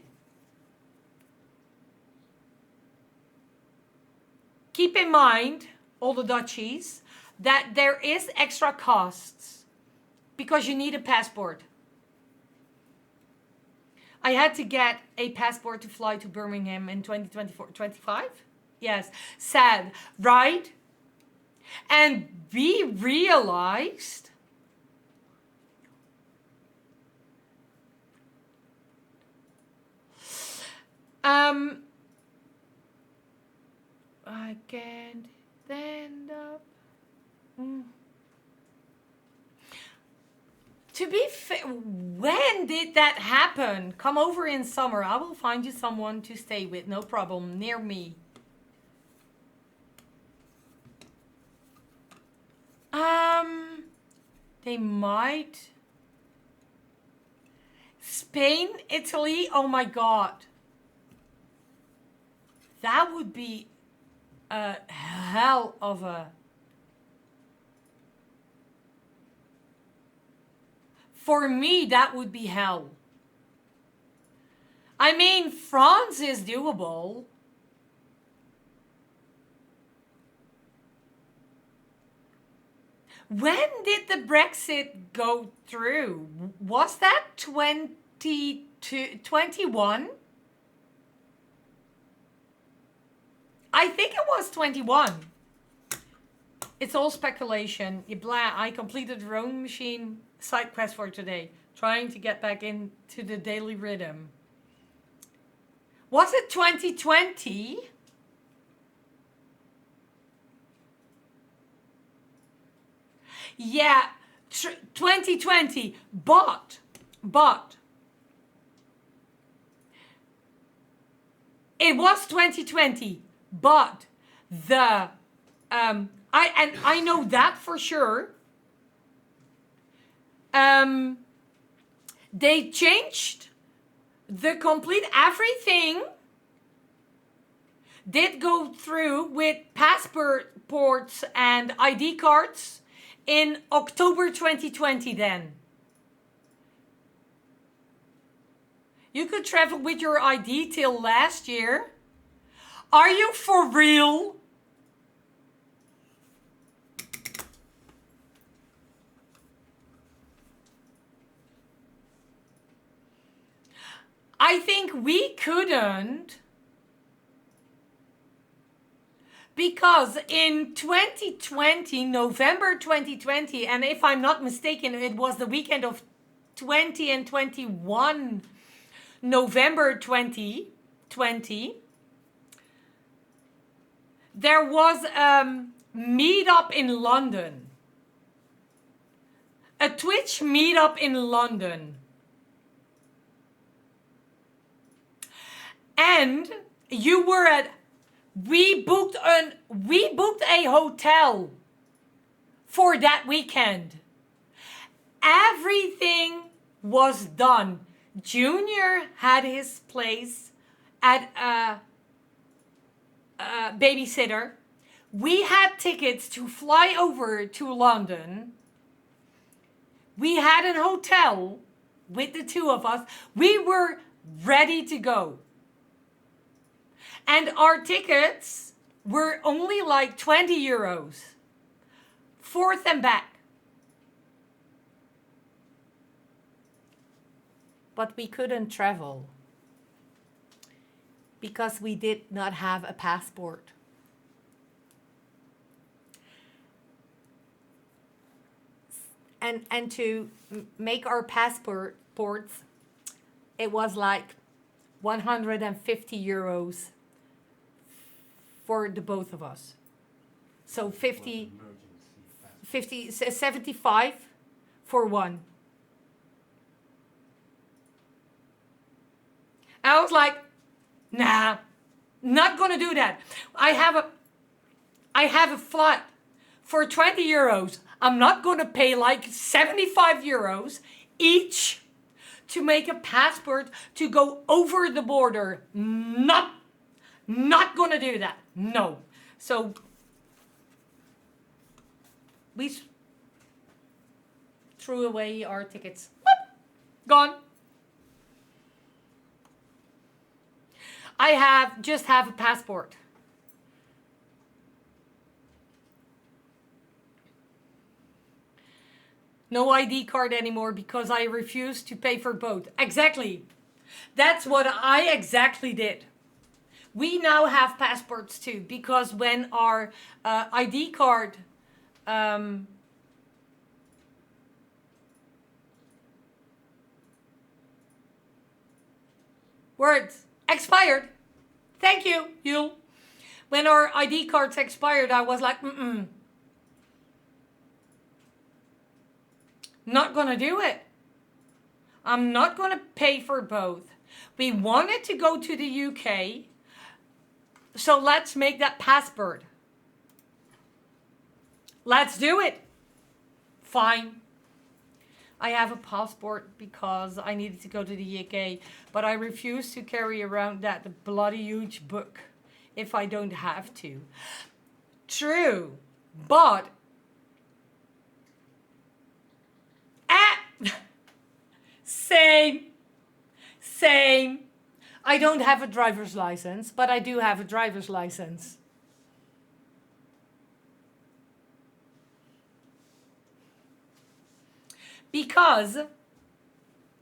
keep in mind, all the Dutchies, that there is extra costs because you need a passport. I had to get a passport to fly to Birmingham in 2024, 25? Yes, sad, right? And we realized I can't stand up. To be fair, when did that happen? Come over in summer. I will find you someone to stay with. No problem. Near me. They might. Spain, Italy. Oh my God. That would be a hell of a... For me, that would be hell. I mean, France is doable. When did the Brexit go through? Was that 21? I think it was 21. It's all speculation. Blah, I completed the rowing machine side quest for today. Trying to get back into the daily rhythm. Was it 2020? Yeah, 2020. But it was 2020. But the I know that for sure. They changed the complete everything. Did go through with passports and ID cards in October 2020 then. You could travel with your ID till last year. Are you for real? I think we couldn't because in 2020, November 2020, and if I'm not mistaken, it was the weekend of 20 and 21, November 2020, there was a meetup in London. A Twitch meetup in London. And you were at, we booked a hotel for that weekend. Everything was done. Junior had his place at a babysitter. We had tickets to fly over to London. We had a hotel with the two of us. We were ready to go. And our tickets were only like 20 euros. Forth and back. But we couldn't travel because we did not have a passport. And to make our passports, it was like 150 euros for the both of us. So 75 for one. I was like, nah, not gonna do that. I have a flight for 20 euros. I'm not gonna pay like 75 euros each to make a passport to go over the border. Not gonna do that. No. So we threw away our tickets. Gone. I just have a passport. No ID card anymore because I refuse to pay for both. Exactly. That's what I exactly did. We now have passports too because when our ID card words expired. Thank you, Yul. When our ID cards expired, I was like, not gonna do it. I'm not gonna pay for both. We wanted to go to the UK, so let's make that passport. Let's do it. Fine. I have a passport because I needed to go to the UK, but I refuse to carry around that bloody huge book if I don't have to. True, but same. I don't have a driver's license, but I do have a driver's license. Because,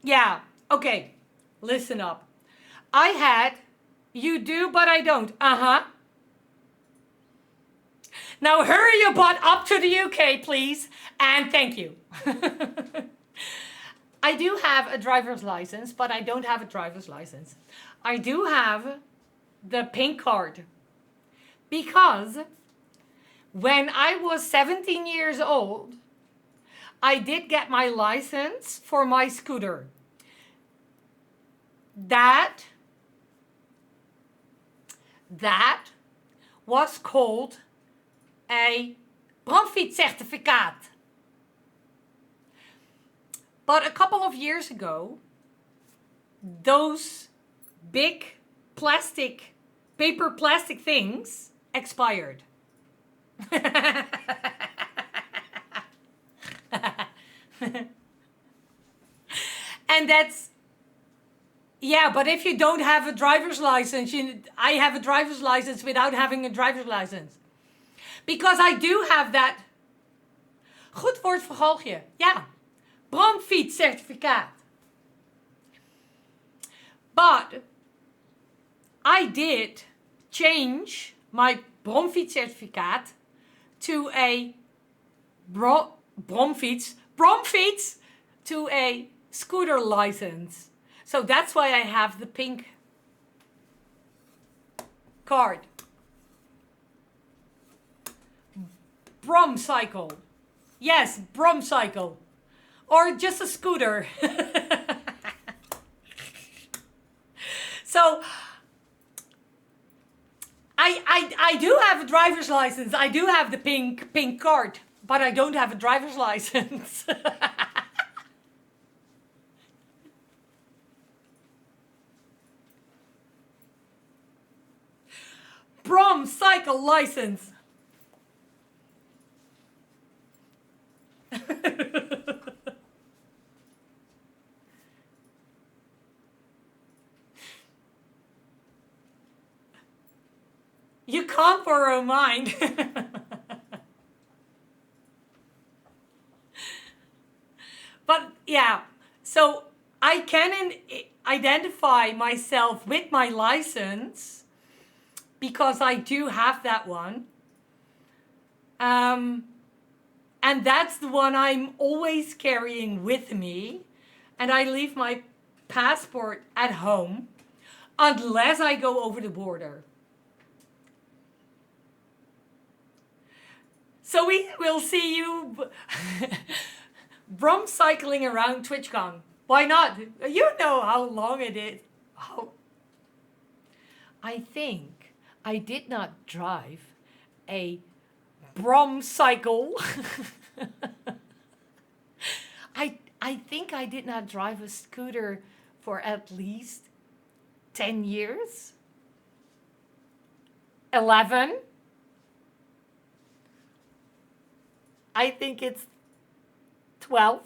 yeah, okay, listen up. You do, but I don't. Now hurry your butt up to the UK, please, and thank you. I do have a driver's license, but I don't have a driver's license. I do have the pink card. Because when I was 17 years old, I did get my license for my scooter. That was called a brandfietscertificaat. But a couple of years ago, those big paper plastic things expired. And that's, yeah, but if you don't have a driver's license, I have a driver's license without having a driver's license. Because I do have that. Goed woord voor galgje. Ja. Brandfietscertificaat. But I did change my bromfietscertificaat to a bromfiets to a scooter license. So that's why I have the pink card. Bromcycle. Yes, bromcycle. Or just a scooter. So I do have a driver's license. I do have the pink card, but I don't have a driver's license. Bromcycle license. You can't borrow mine. But yeah, so I can identify myself with my license because I do have that one. And that's the one I'm always carrying with me. And I leave my passport at home unless I go over the border. So we will see you brum cycling around TwitchCon. Why not? You know how long it is. How... I think I did not drive a brum cycle. I think I did not drive a scooter for at least 10 years. 11. I think it's 12.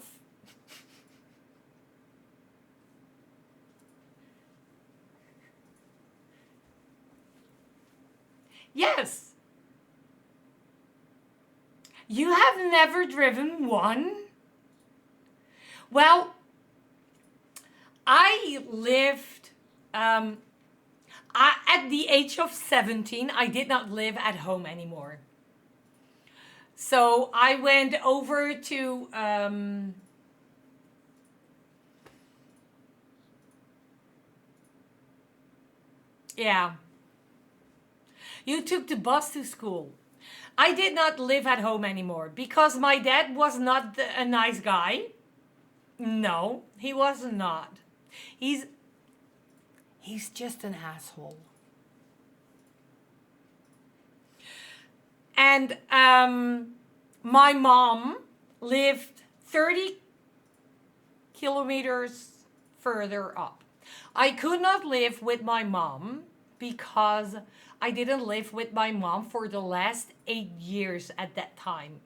Yes. You have never driven one? Well, I lived, at the age of 17, I did not live at home anymore. So I went over to, yeah. You took the bus to school. I did not live at home anymore because my dad was not a nice guy. No, he was not. He's just an asshole. And my mom lived 30 kilometers further up. I could not live with my mom because I didn't live with my mom for the last 8 years at that time.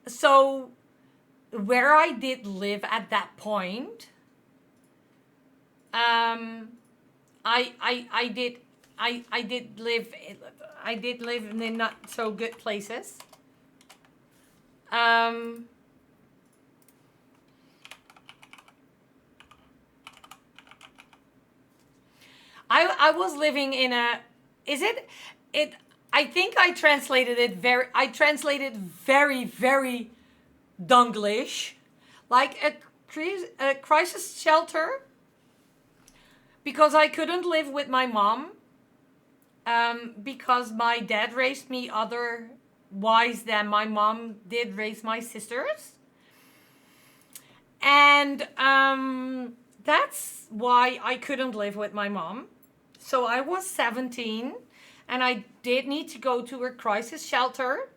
So where I did live at that point, I did live in not so good places. I was living in a, is it I think I translated it very Dunglish, like a crisis shelter, because I couldn't live with my mom, because my dad raised me otherwise than my mom did raise my sisters. And that's why I couldn't live with my mom. So I was 17 and I did need to go to a crisis shelter.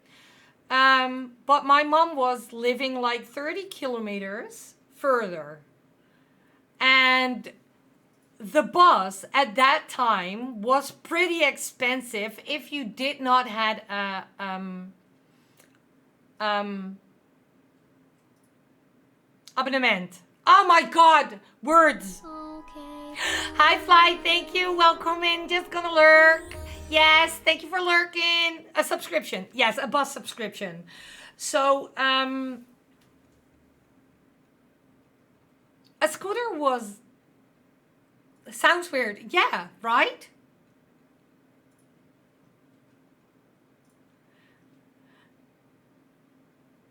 But my mom was living like 30 kilometers further. And the bus at that time was pretty expensive if you did not had a abonnement. Oh my god, words. Okay. Hi Fly, thank you. Welcome in. Just gonna lurk. Yes, thank you for lurking. A subscription. Yes, a bus subscription. So, a scooter was, sounds weird. Yeah, right?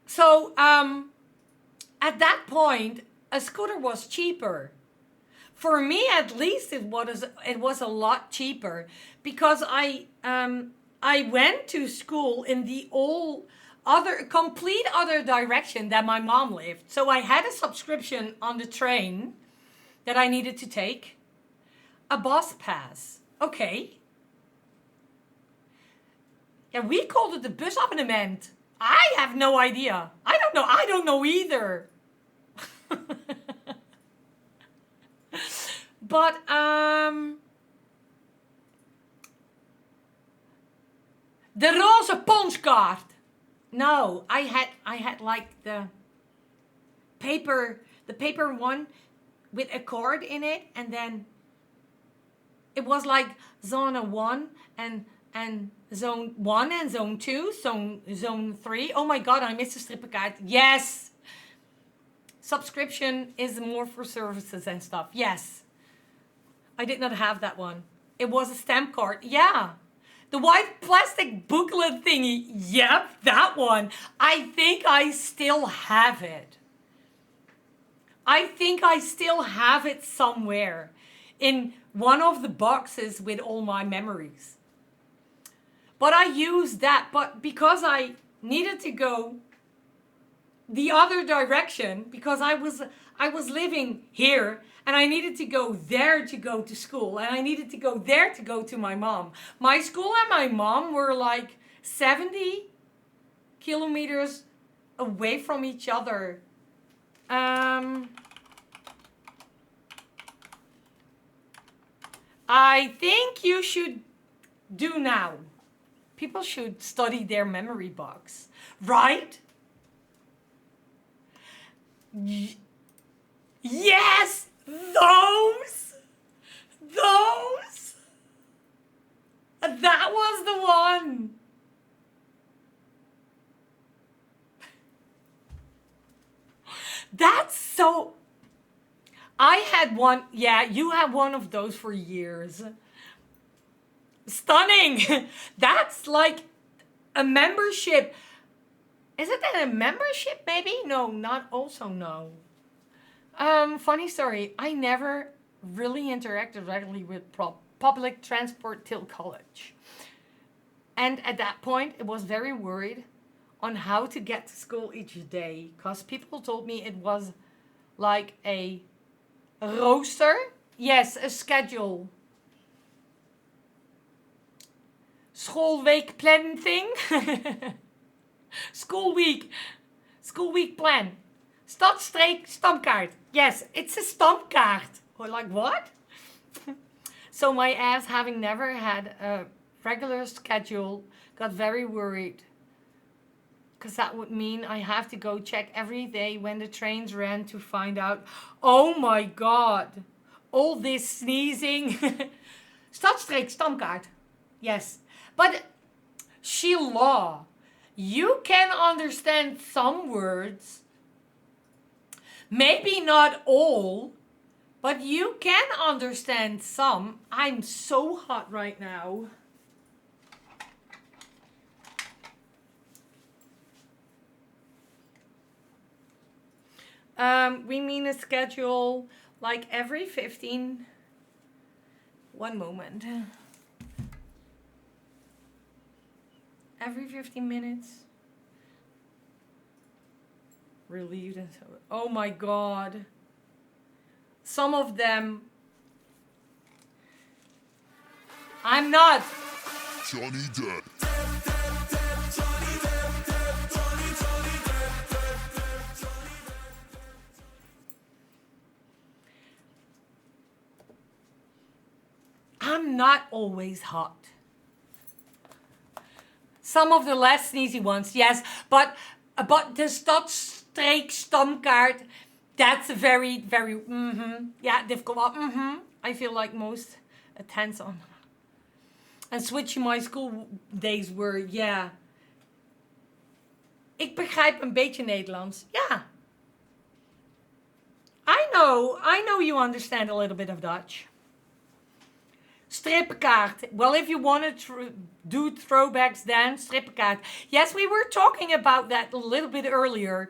So, at that point, a scooter was cheaper. For me, at least, it was a lot cheaper because I went to school in the complete other direction that my mom lived. So I had a subscription on the train that I needed to take, a bus pass. Okay. Yeah, we called it the busabonnement. I have no idea. I don't know. I don't know either. But the roze ponskaart. No, I had like the paper one with a cord in it, and then it was like zone 1 and zone 1 and zone 2, zone 3. Oh my god, I missed the strippenkaart. Yes. Subscription is more for services and stuff. Yes. I did not have that one. It was a stamp card. Yeah. The white plastic booklet thingy. Yep, that one. I think I still have it. I think I still have it somewhere in one of the boxes with all my memories. But I used that, but because I needed to go the other direction, because I was living here and I needed to go there to go to school, and I needed to go there to go to my mom. My school and my mom were like 70 kilometers away from each other. I think you should do now. People should study their memory box, right? Yes, those. That was the one. That's so. I had one. Yeah, you had one of those for years. Stunning. That's like a membership. Is it a membership maybe? No, not also no. Funny story. I never really interacted regularly with public transport till college. And at that point, I was very worried on how to get to school each day, because people told me it was like a rooster. Yes, a schedule. Schoolweek plan thing. School week plan. Stadstreek stamkaart. Yes, it's a stamkaart. Or like what? So my ass, having never had a regular schedule, got very worried. Because that would mean I have to go check every day when the trains ran to find out. Oh my god. All this sneezing. Stadstreek stamkaart. Yes. But Sheila, you can understand some words. Maybe not all, but you can understand some. I'm so hot right now. We mean a schedule like every 15. One moment. Every 15 minutes. Relieved and so. Oh my god. Some of them. I'm not. Johnny Depp. I'm not always hot. Some of the less sneezy ones, yes, but the Stadstreek stamkaart, that's a very, very, yeah, difficult one. I feel like most attends on. And switching my school days were, yeah. Ik begrijp een beetje Nederlands. Yeah. I know you understand a little bit of Dutch. Strippenkaart. Well, if you want to do throwbacks, then strippenkaart. Yes, we were talking about that a little bit earlier.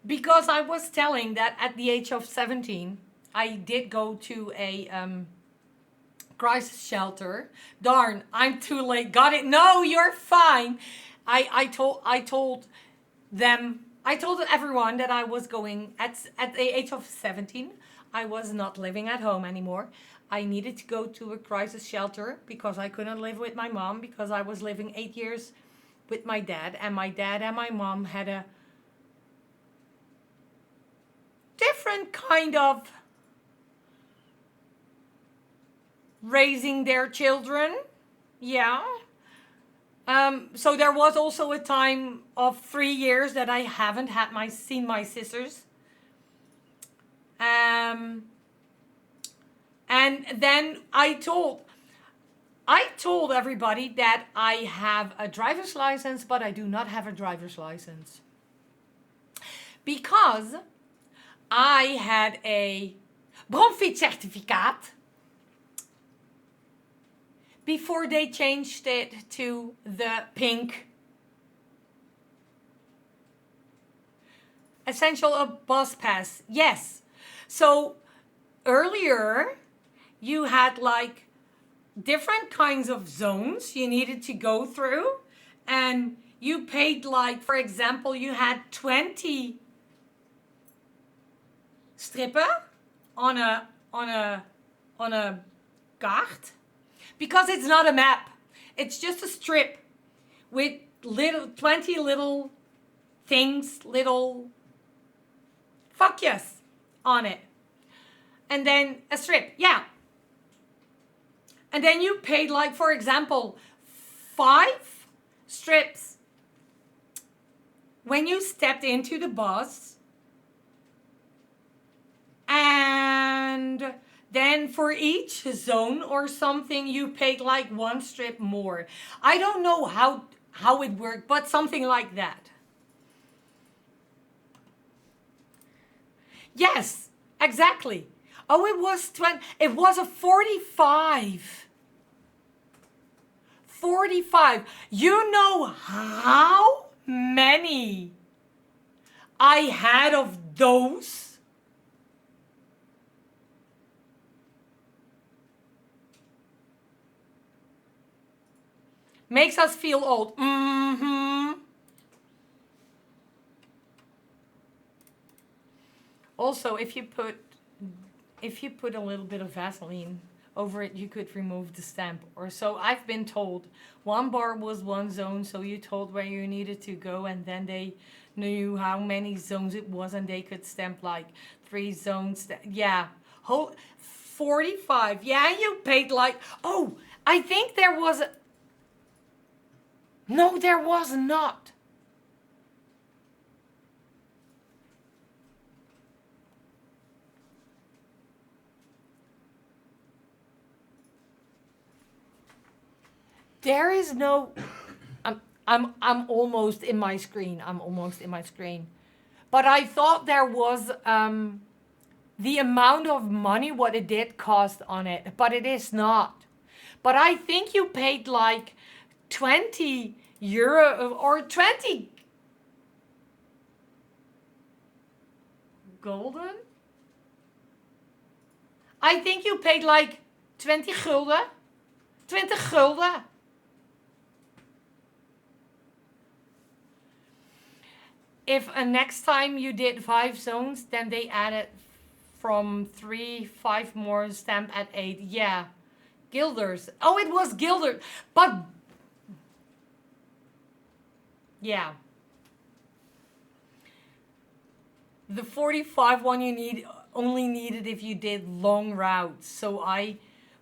Because I was telling that at the age of 17, I did go to a crisis shelter. Darn, I'm too late. Got it. No, you're fine. I told everyone that I was going at the age of 17. I was not living at home anymore. I needed to go to a crisis shelter because I couldn't live with my mom, because I was living 8 years with my dad, and my dad and my mom had a different kind of raising their children. Yeah. So there was also a time of 3 years that I haven't seen my sisters. And then I told everybody that I have a driver's license, but I do not have a driver's license. Because I had a bronfietscertificaat before they changed it to the pink essential bus pass. Yes. So earlier you had like different kinds of zones you needed to go through, and you paid, like, for example, you had 20 strippen on a kaart, because it's not a map, it's just a strip with 20 little things, little vakjes on it, and then a strip, yeah. And then you paid, like, for example, 5 strips when you stepped into the bus. And then for each zone or something, you paid like 1 strip more. I don't know how it worked, but something like that. Yes, exactly. Oh, it was 20. It was a 45. 45. You know how many I had of those? Makes us feel old. Mm-hmm. Also, if you put a little bit of Vaseline over it, you could remove the stamp. Or so I've been told. 1 bar was 1 zone, so you told where you needed to go, and then they knew how many zones it was, and they could stamp like 3 zones. Yeah, whole 45. Yeah, you paid like, oh, I think there was a, no, there was not. There is no. I'm almost in my screen. I'm almost in my screen. But I thought there was the amount of money what it did cost on it, but it is not. But I think you paid like 20 euro or 20 golden. I think you paid like 20 gulden. 20 gulden. If next time you did 5 zones, then they added from 3, 5 more stamp at 8. Yeah. Guilders. Oh, it was guilder. But yeah. The 45 one you only needed if you did long routes. So I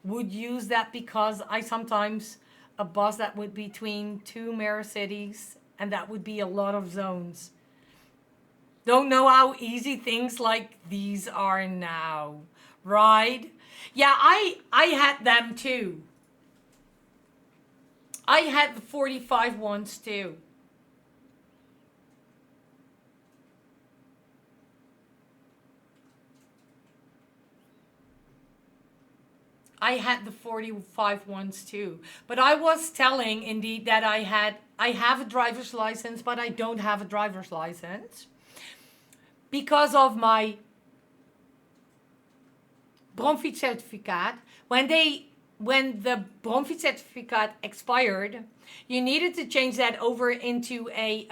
would use that because I sometimes a bus that would be between 2 mirror cities, and that would be a lot of zones. Don't know how easy things like these are now, right? Yeah, I had them too. I had the 45 ones too. I had the 45 ones too. But I was telling indeed that I have a driver's license, but I don't have a driver's license. Because of my bronfietscertificaat, when the bronfietscertificaat expired, you needed to change that over into a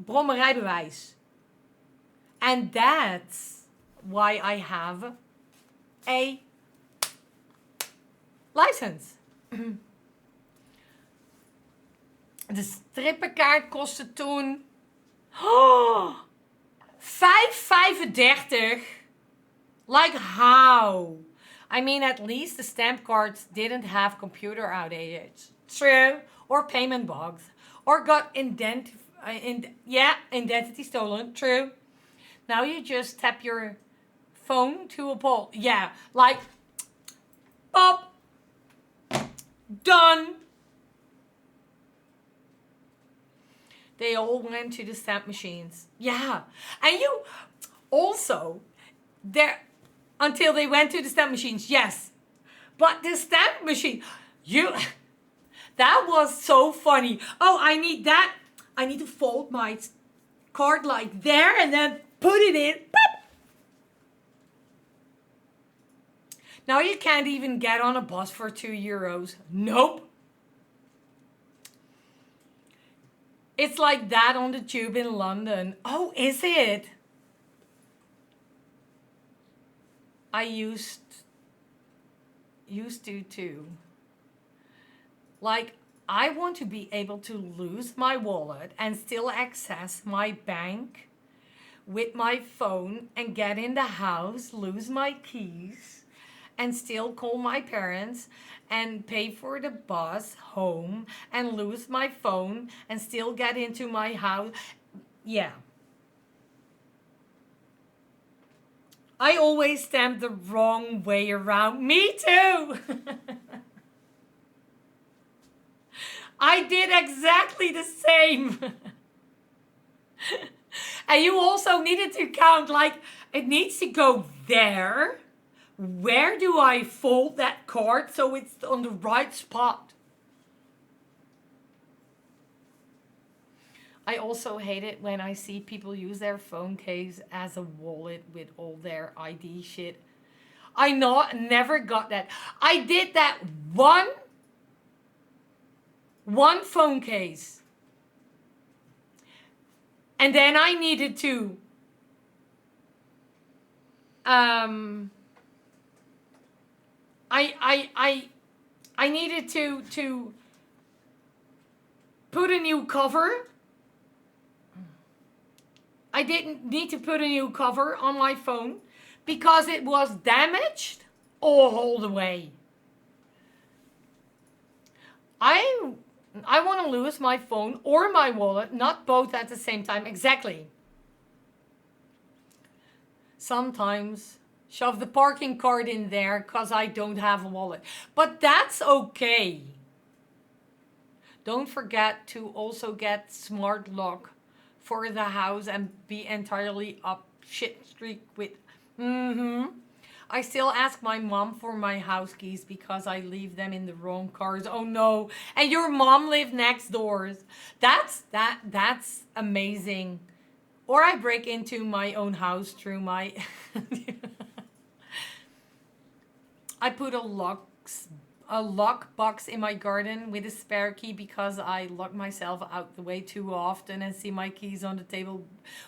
bromrijbewijs. And that's why I have a license. De strippenkaart kostte toen €5,35. Like how? I mean, at least the stamp cards didn't have computer outages. True. Or payment bugs. Or got identity stolen. True. Now you just tap your phone to a pole. Yeah, like, up, done. They all went to the stamp machines. Yeah, and you also there until they went to the stamp machines. Yes, but the stamp machine, you that was so funny. Oh, I need that. I need to fold my card like there and then put it in. Boop. Now you can't even get on a bus for €2. Nope. It's like that on the tube in London. Oh, is it? I used to too. Like, I want to be able to lose my wallet and still access my bank with my phone and get in the house, lose my keys, and still call my parents and pay for the bus home and lose my phone and still get into my house. Yeah. I always stamp the wrong way around. Me too. I did exactly the same. And you also needed to count, like, it needs to go there. Where do I fold that card so it's on the right spot? I also hate it when I see people use their phone case as a wallet with all their ID shit. I never got that. I did that one phone case. And then I needed to I needed to put a new cover. I didn't need to put a new cover on my phone because it was damaged all the way. I want to lose my phone or my wallet, not both at the same time. Exactly. Sometimes shove the parking card in there because I don't have a wallet. But that's okay. Don't forget to also get smart lock for the house and be entirely up shit streak with. I still ask my mom for my house keys because I leave them in the wrong cars. Oh no. And your mom lived next doors. That's amazing. Or I break into my own house through my I put a lock box in my garden with a spare key because I lock myself out the way too often and see my keys on the table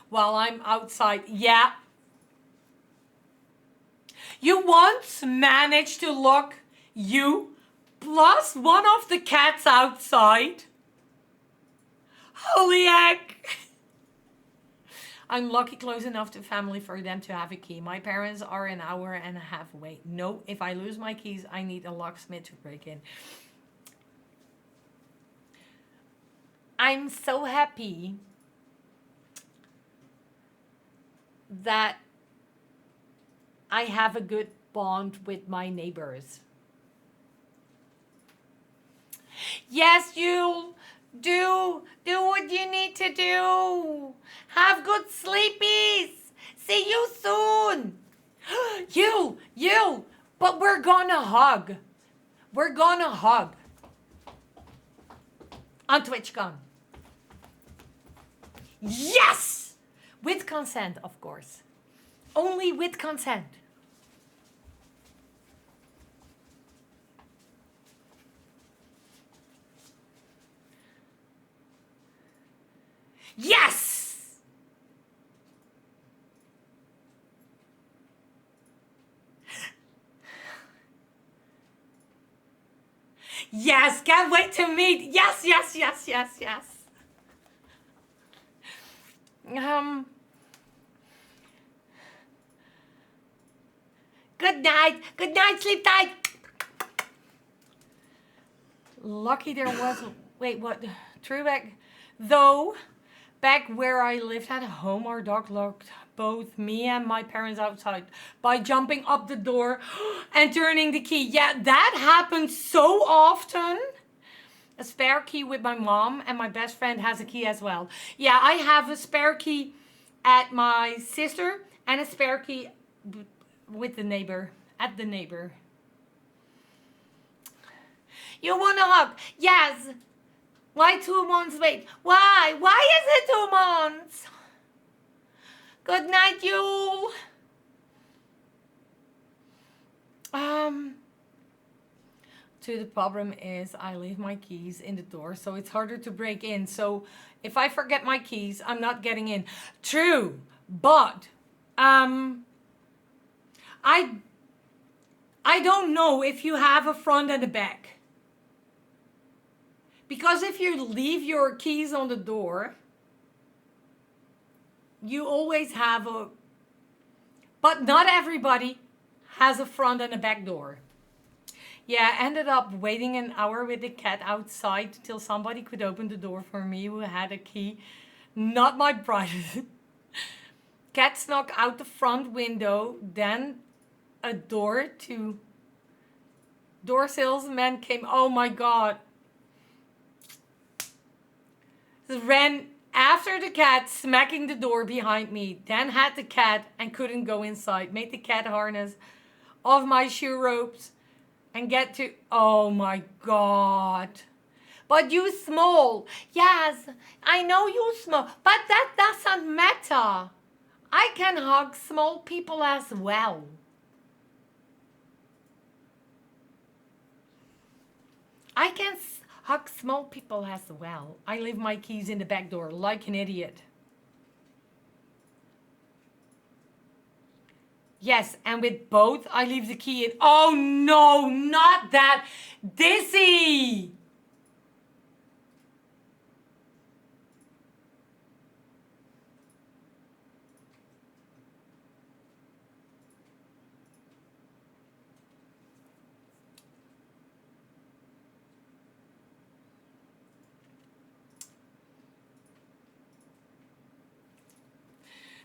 while I'm outside. Yeah. You once managed to lock you plus one of the cats outside. Holy heck. I'm lucky close enough to family for them to have a key. My parents are an hour and a half away. No, if I lose my keys, I need a locksmith to break in. I'm so happy that I have a good bond with my neighbors. Yes, you do what you need to do. Have good sleepies. See you soon. You. But we're gonna hug. We're gonna hug. On TwitchCon. Yes! With consent, of course. Only with consent. Yes! Yes, can't wait to meet. Yes. Good night, sleep tight. Lucky there was, wait, what? Trueback, though, Back where I lived at home, our dog locked both me and my parents outside by jumping up the door and turning the key. Yeah, that happens so often. A spare key with my mom, and my best friend has a key as well. Yeah, I have a spare key at my sister and a spare key with the neighbor, at the neighbor. You want a hug? Yes. Why 2 months wait? Why? Why is it 2 months? Good night, Yule. The problem is I leave my keys in the door, so it's harder to break in. So if I forget my keys, I'm not getting in. True, but I don't know if you have a front and a back. Because if you leave your keys on the door, you always have a... But not everybody has a front and a back door. Yeah, I ended up waiting an hour with the cat outside till somebody could open the door for me who had a key. Not my private. Cat snuck out the front window, then a door salesman came. Oh my God. Ran after the cat, smacking the door behind me. Then had the cat and couldn't go inside. Made the cat harness off my shoe ropes and get to... Oh my God. But you small. Yes, I know you small. But that doesn't matter. I can hug small people as well. I can hug small people as well. I leave my keys in the back door like an idiot. Yes, and with both, I leave the key in. Oh no, not that. Dizzy!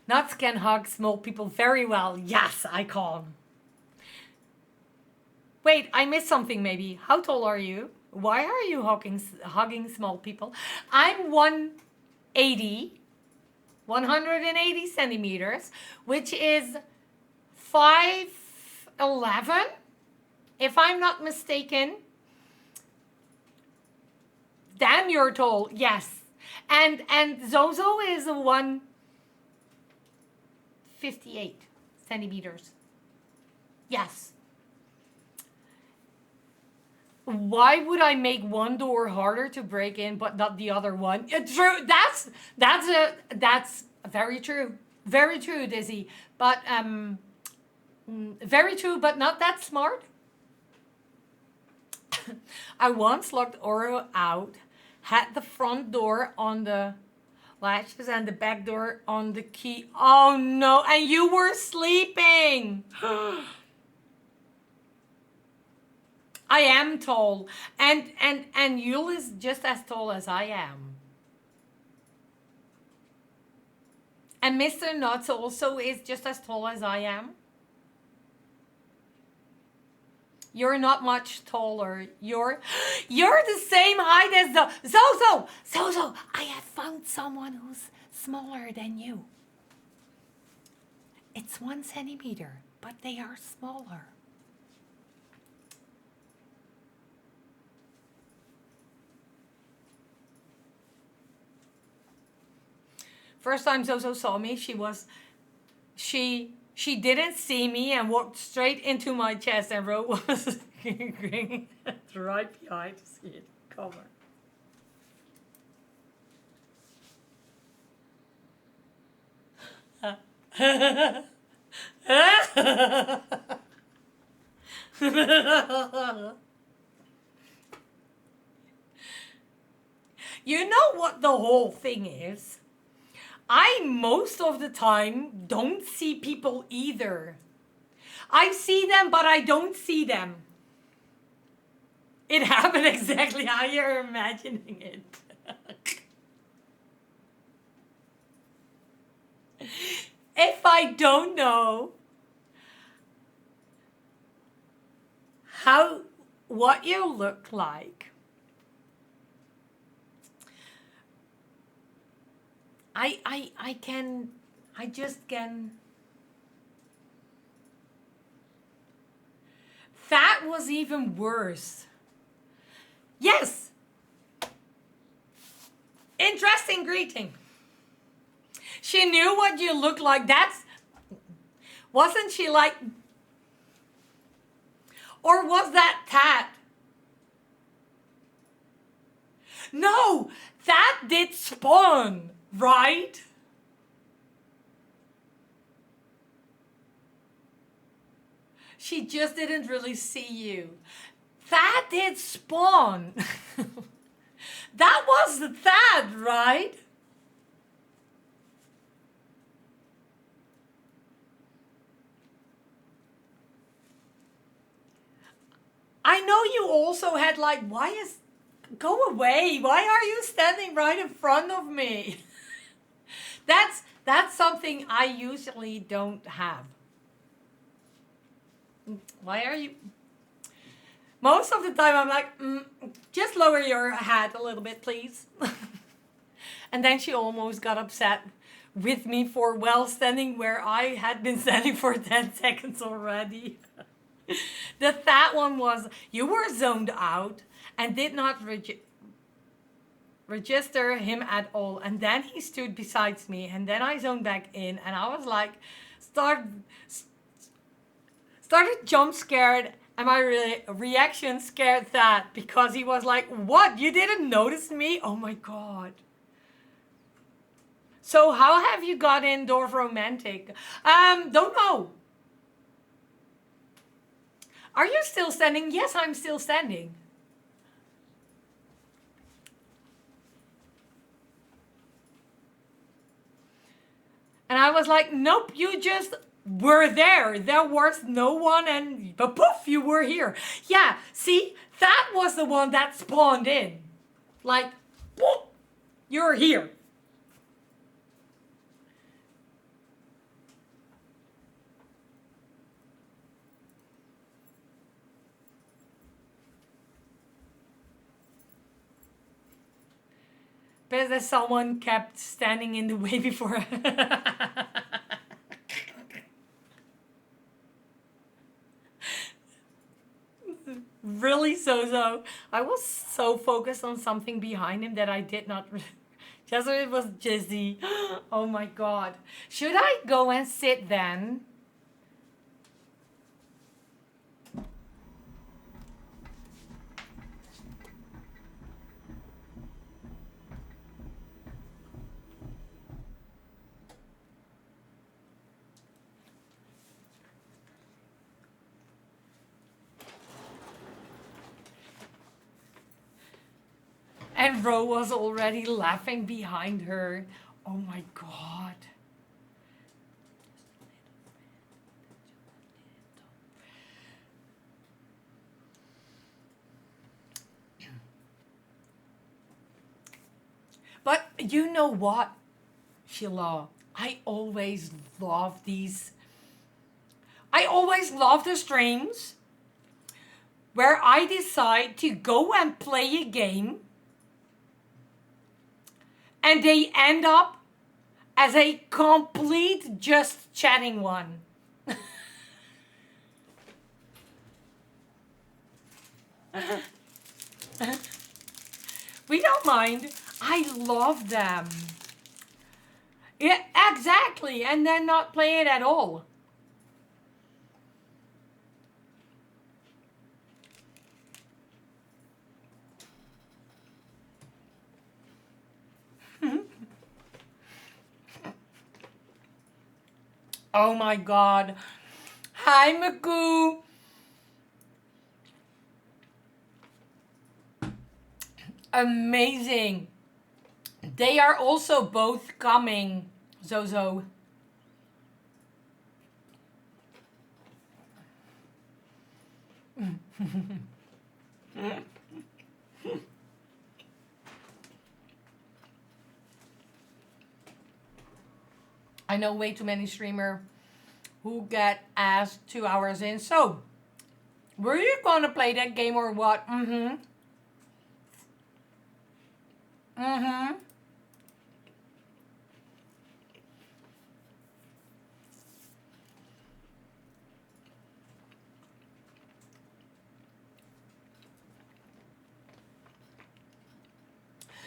Nuts can hug small people very well. Yes, I can. Wait, I missed something maybe. How tall are you? Why are you hugging small people? I'm 180 centimeters, which is 5'11", if I'm not mistaken. Damn, you're tall. Yes. And Zozo is 158 centimeters. Yes. Why would I make one door harder to break in but not the other one? True. That's very true. Very true, Dizzy. But very true, but not that smart. I once locked Oro out, had the front door on the latches and the back door on the key. Oh no, and you were sleeping. I am tall, and Yule is just as tall as I am. And Mr. Nuts also is just as tall as I am. You're not much taller. You're the same height as the Zozo. I have found someone who's smaller than you. It's 1 centimeter, but they are smaller. First time Zozo saw me, she didn't see me and walked straight into my chest, and Ro was grinning right behind to see it cover. You know what the whole thing is? I most of the time don't see people either. I see them, but I don't see them. It happened exactly how you're imagining it. I don't know what you look like, I just can. That was even worse. Yes. Interesting greeting. She knew what you looked like. Wasn't she like, or was that Tat? No, that did Spawn, right? She just didn't really see you. That did Spawn. That was that, right? I know you also had like, go away. Why are you standing right in front of me? That's something I usually don't have. Why are you? Most of the time I'm like, just lower your hat a little bit, please. And then she almost got upset with me for standing where I had been standing for 10 seconds already. That one was, you were zoned out and did not register him at all. And then he stood beside me and then I zoned back in and I was like, started jump scared. And my reaction scared that because he was like, what? You didn't notice me? Oh my God. So how have you got indoor romantic? Don't know. Are you still standing? Yes, I'm still standing. And I was like, nope, you just were there. There was no one and poof, you were here. Yeah, see, that was the one that spawned in. Like, whoop, you're here. But that someone kept standing in the way before. Really, so I was so focused on something behind him that I did not. Just it was Jizzy. Oh my God. Should I go and sit then? And Ro was already laughing behind her. Oh my God. But you know what, Sheila? I always love these. I always love the streams where I decide to go and play a game and they end up as a complete just chatting one. We don't mind. I love them. Yeah, exactly. And then not play it at all. Oh my God. Hi, Magoo. Amazing. They are also both coming, Zozo. I know way too many streamers who get asked 2 hours in. So, were you gonna play that game or what? Mm-hmm. Mm-hmm.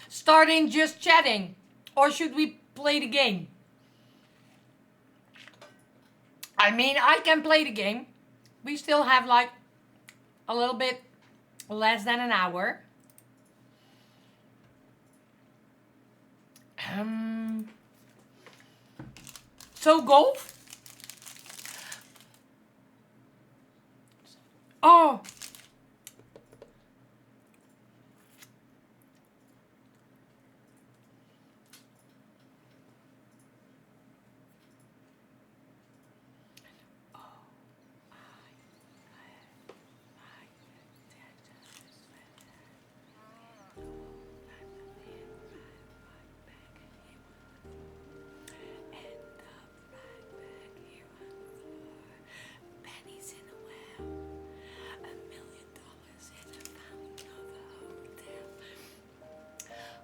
Starting just chatting. Or should we play the game? I mean, I can play the game. We still have like a little bit less than an hour. So golf? Oh.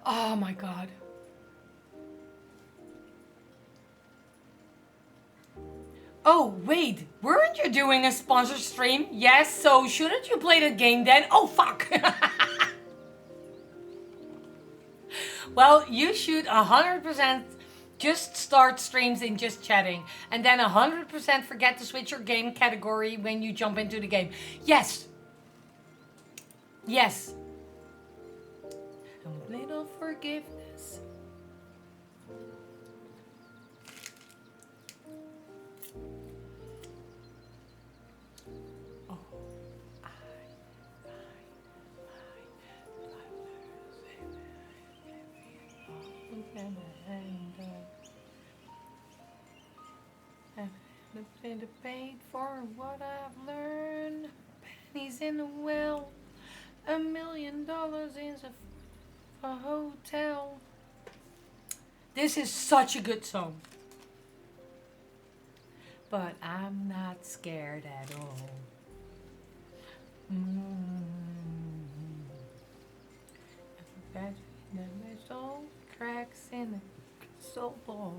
Oh my god. Oh, wait. Weren't you doing a sponsor stream? Yes, so shouldn't you play the game then? Oh, fuck. Well, you should 100% just start streams in just chatting. And then 100% forget to switch your game category when you jump into the game. Yes. Yes. A little forgiveness. Oh, been paid for what I've learned. Pennies in a well. $1 million in a hotel. This is such a good song. But I'm not scared at all. There's all cracks in the soul ball.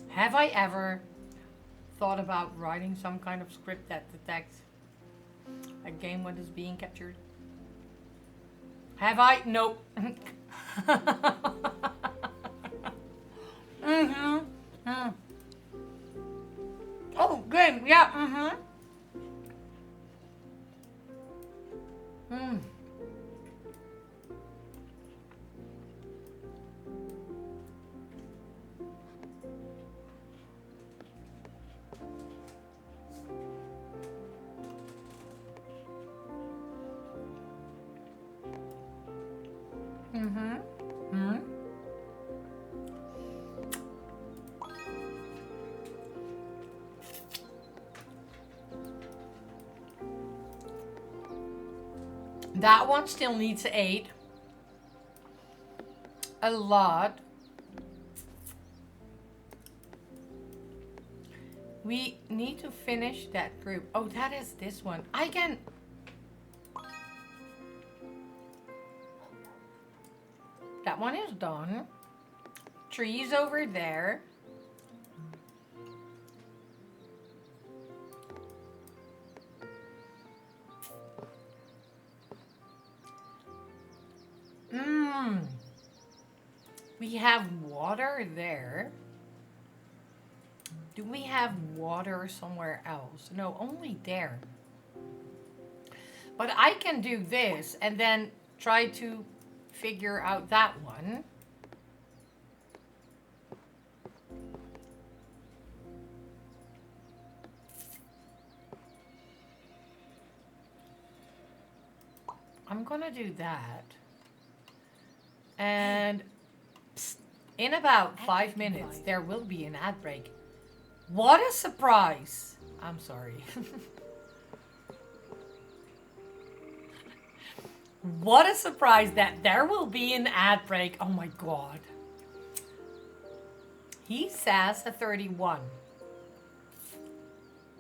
Have I ever thought about writing some kind of script that detects a game when it's being captured? Have I? Nope. Oh, good. Yeah. That one still needs 8. A lot. We need to finish that group. Oh, that is this one. I can... That one is done. Trees over there. We have water there. Do we have water somewhere else? No, only there. But I can do this and then try to figure out that one. I'm gonna do that. And psst, in about 5 minutes, there will be an ad break. What a surprise! I'm sorry. What a surprise that there will be an ad break. Oh my god. He says a 31.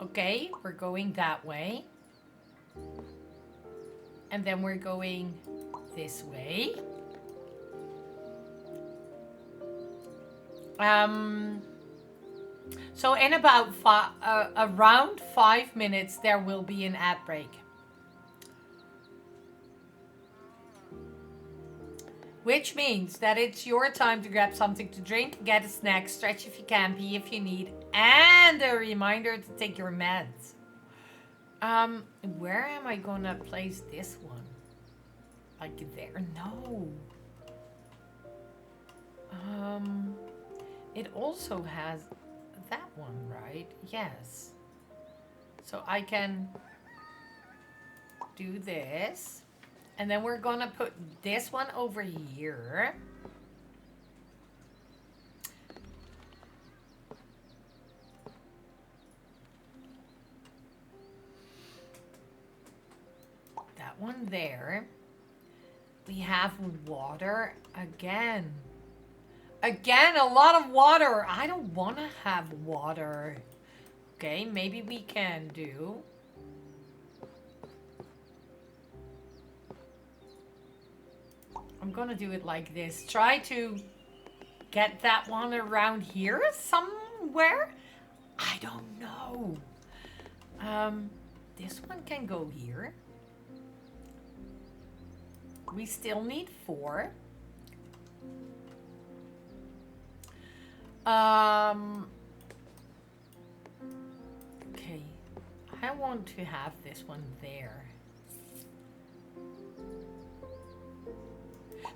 Okay, we're going that way. And then we're going this way. So in about around 5 minutes, there will be an ad break. Which means that it's your time to grab something to drink, get a snack, stretch if you can, pee if you need, and a reminder to take your meds. Where am I gonna place this one? Like there? No. It also has that one, right? Yes. So I can do this. And then we're gonna put this one over here. That one there. We have water again. Again, a lot of water. I don't want to have water. Okay, maybe we can do. I'm gonna do it like this. Try to get that one around here somewhere. I don't know. This one can go here. We still need 4. Okay. I want to have this one there.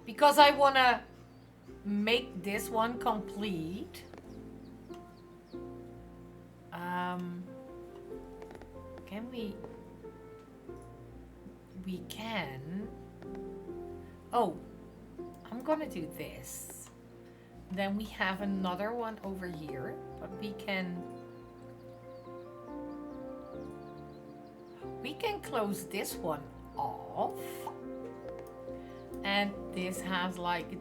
Because I want to make this one complete. Can we? We can. Oh, I'm gonna do this. Then we have another one over here, but we can close this one off. And this has like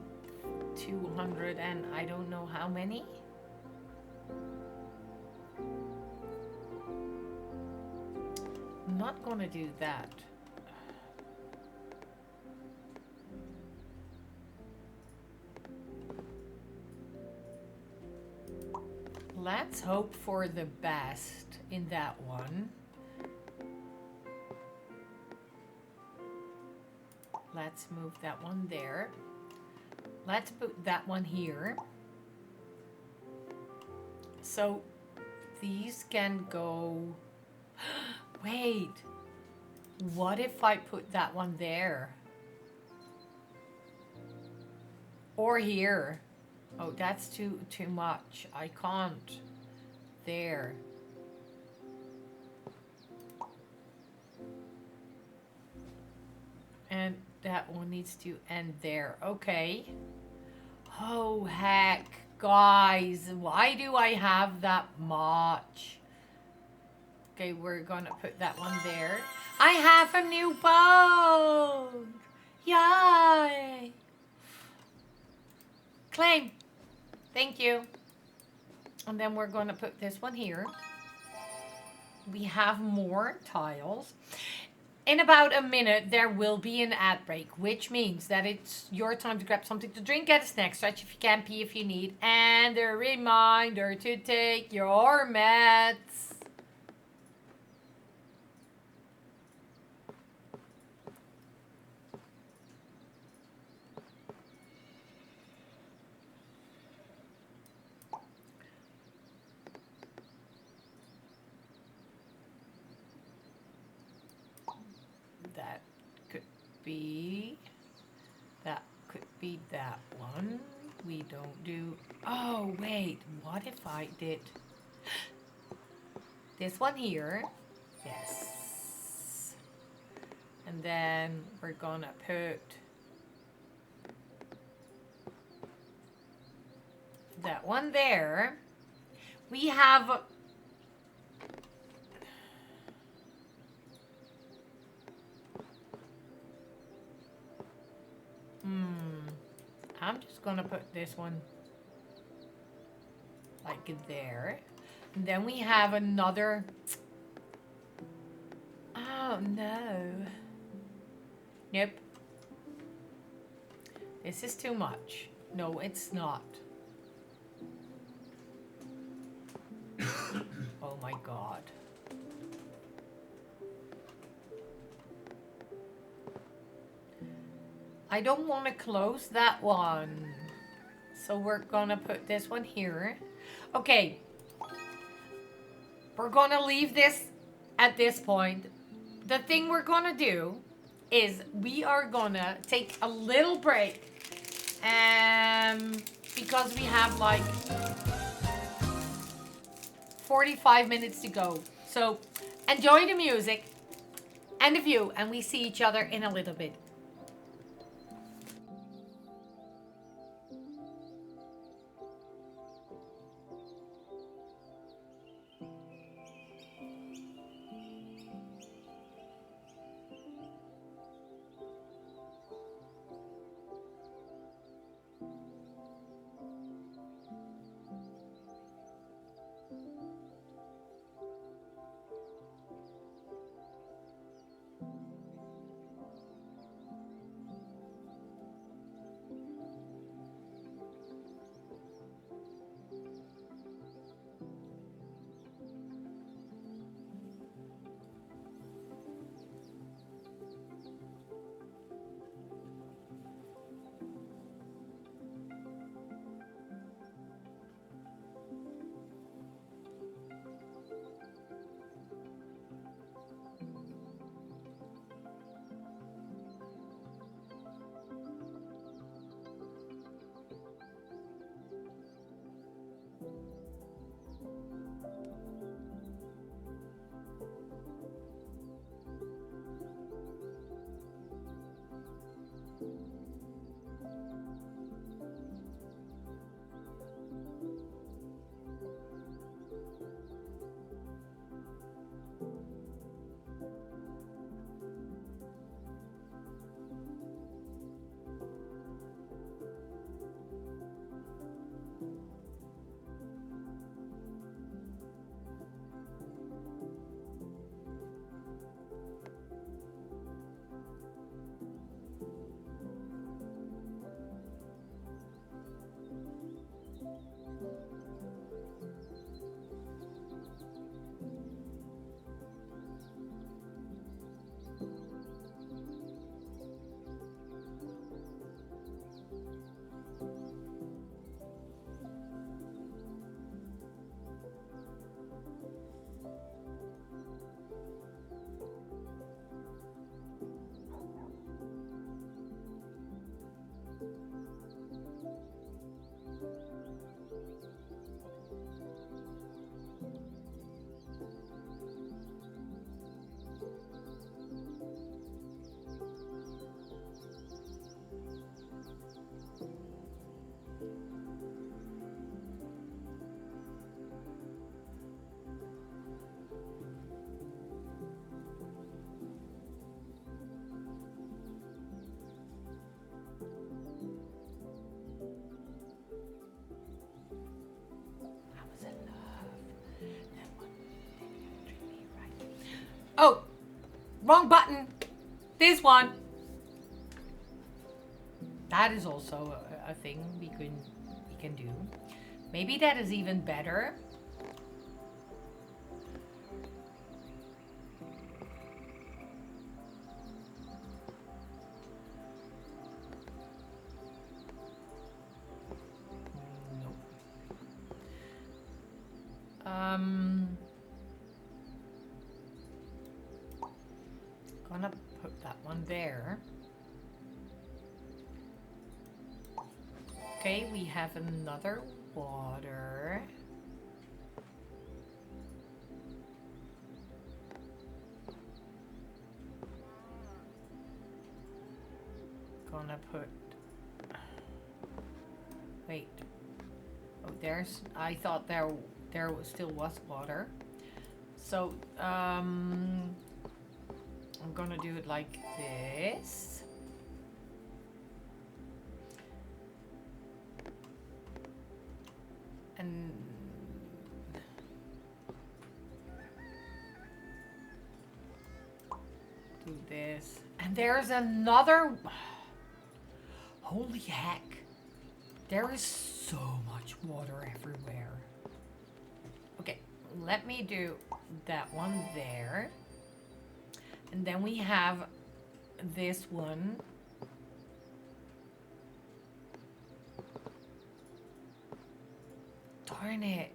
200 and I don't know how many. I'm not gonna do that. Let's hope for the best in that one. Let's move that one there. Let's put that one here. So these can go... Wait. What if I put that one there? Or here? Oh, that's too much. I can't. There. And that one needs to end there. Okay. Oh, heck. Guys, why do I have that much? Okay, we're gonna put that one there. I have a new bone! Yay! Claim. Thank you. And then we're going to put this one here. We have more tiles. In about a minute, there will be an ad break, which means that it's your time to grab something to drink, get a snack, stretch if you can, pee if you need, and a reminder to take your meds. That could be that one. We don't do... Oh, wait. What if I did this one here? Yes. And then we're gonna put that one there. We have I'm just gonna put this one like there. And then we have another. Oh no. Nope. This is too much. No, it's not. Oh my god. I don't want to close that one. So we're gonna put this one here. Okay. We're gonna leave this at this point. The thing we're gonna do is we are gonna take a little break. Because we have like 45 minutes to go. So enjoy the music and the view, and we see each other in a little bit. Oh, wrong button. This one. That is also a thing we can do. Maybe that is even better. Nope. Gonna put that one there. Okay, we have another water. gonna put... Wait. Oh, there's... I thought there still was water. So, I'm gonna do it like this. And... do this. And there's another... Holy heck. There is so much water everywhere. Okay, let me do that one there. And then we have this one. Darn it.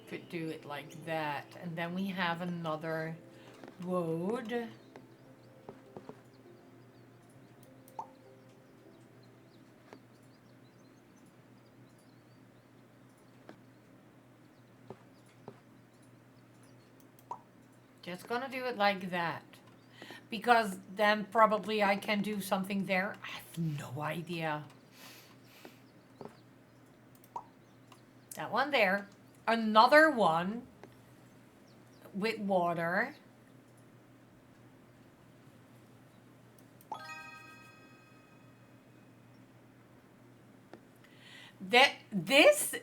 Could do it like that. And then we have another road. Just gonna do it like that. Because then probably I can do something there. I have no idea. That one there. Another one with water. This...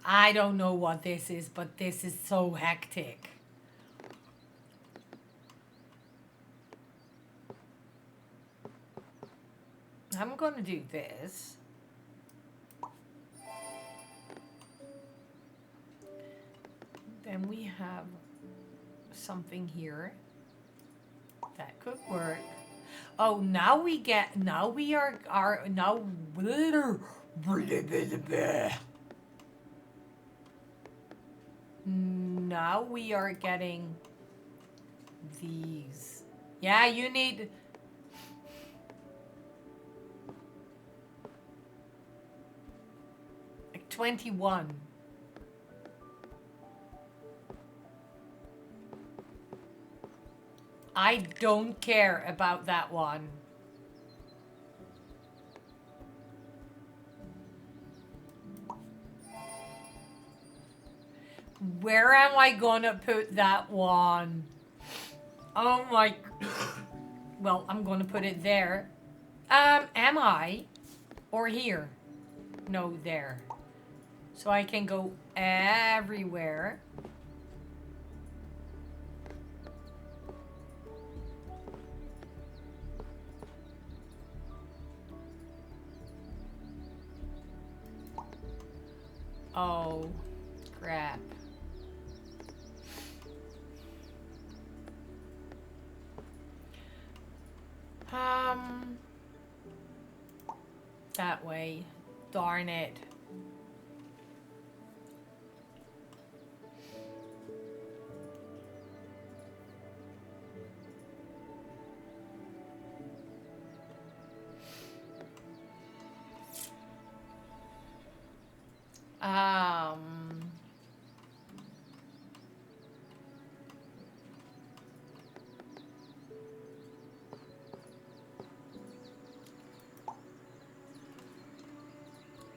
I don't know what this is, but this is so hectic. I'm gonna do this. Then we have something here that could work. Oh, now we are now now we are getting these. Yeah, you need... like 21. I don't care about that one. Where am I gonna put that one? Oh my... Well, I'm gonna put it there. Am I? Or here? No, there. So I can go everywhere. Oh, crap. That way. Darn it.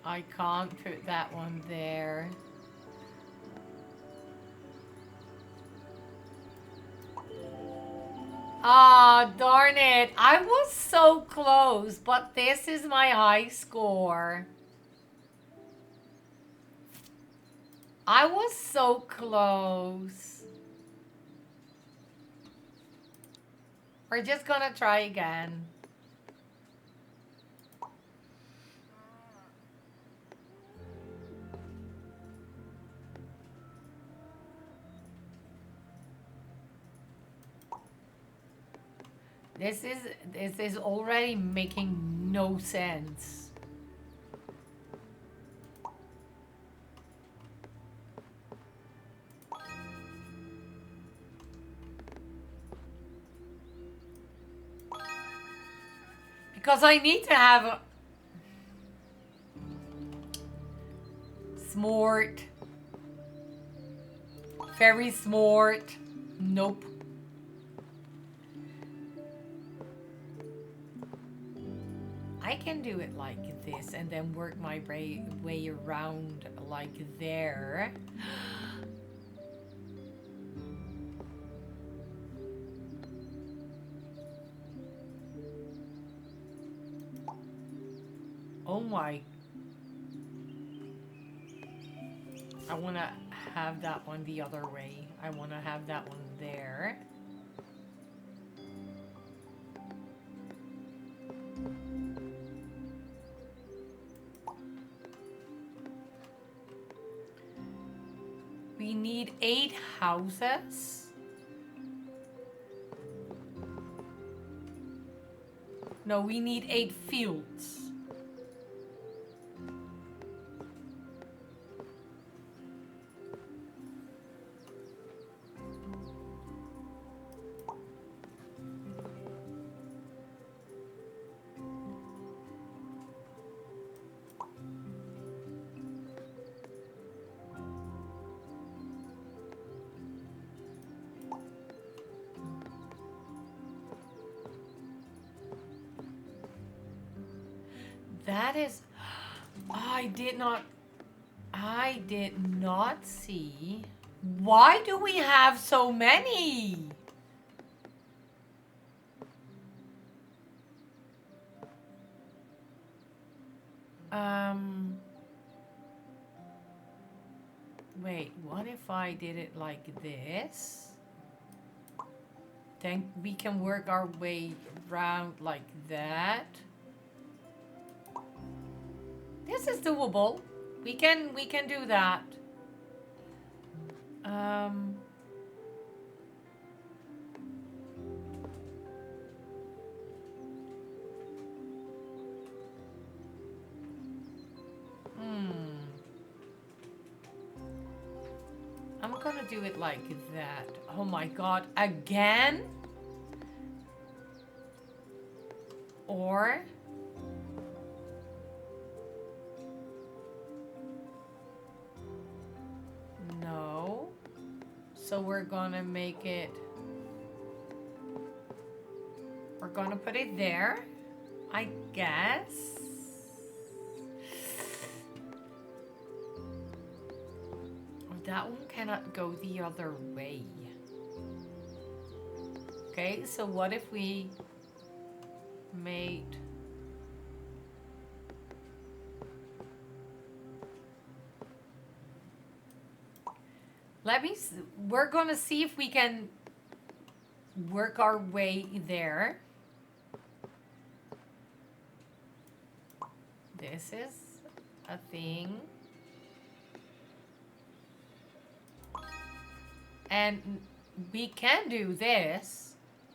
I can't put that one there. Ah, darn it. I was so close, but this is my high score. I was so close. We're just gonna try again. This is already making no sense. Because I need to have Smart. Very smart. Nope. I can do it like this and then work my way around like there. Oh my. I want to have that one the other way. I want to have that one there. We need 8 houses. No, we need 8 fields. That is, I did not see. Why do we have so many? Wait, what if I did it like this? Then we can work our way around like that. This is doable. We can do that. I'm gonna do it like that. Oh my god, again? Or no. So we're gonna make it, we're gonna put it there, I guess. That one cannot go the other way. Okay, so what if we made... We're gonna see if we can work our way there. This is a thing. And we can do this.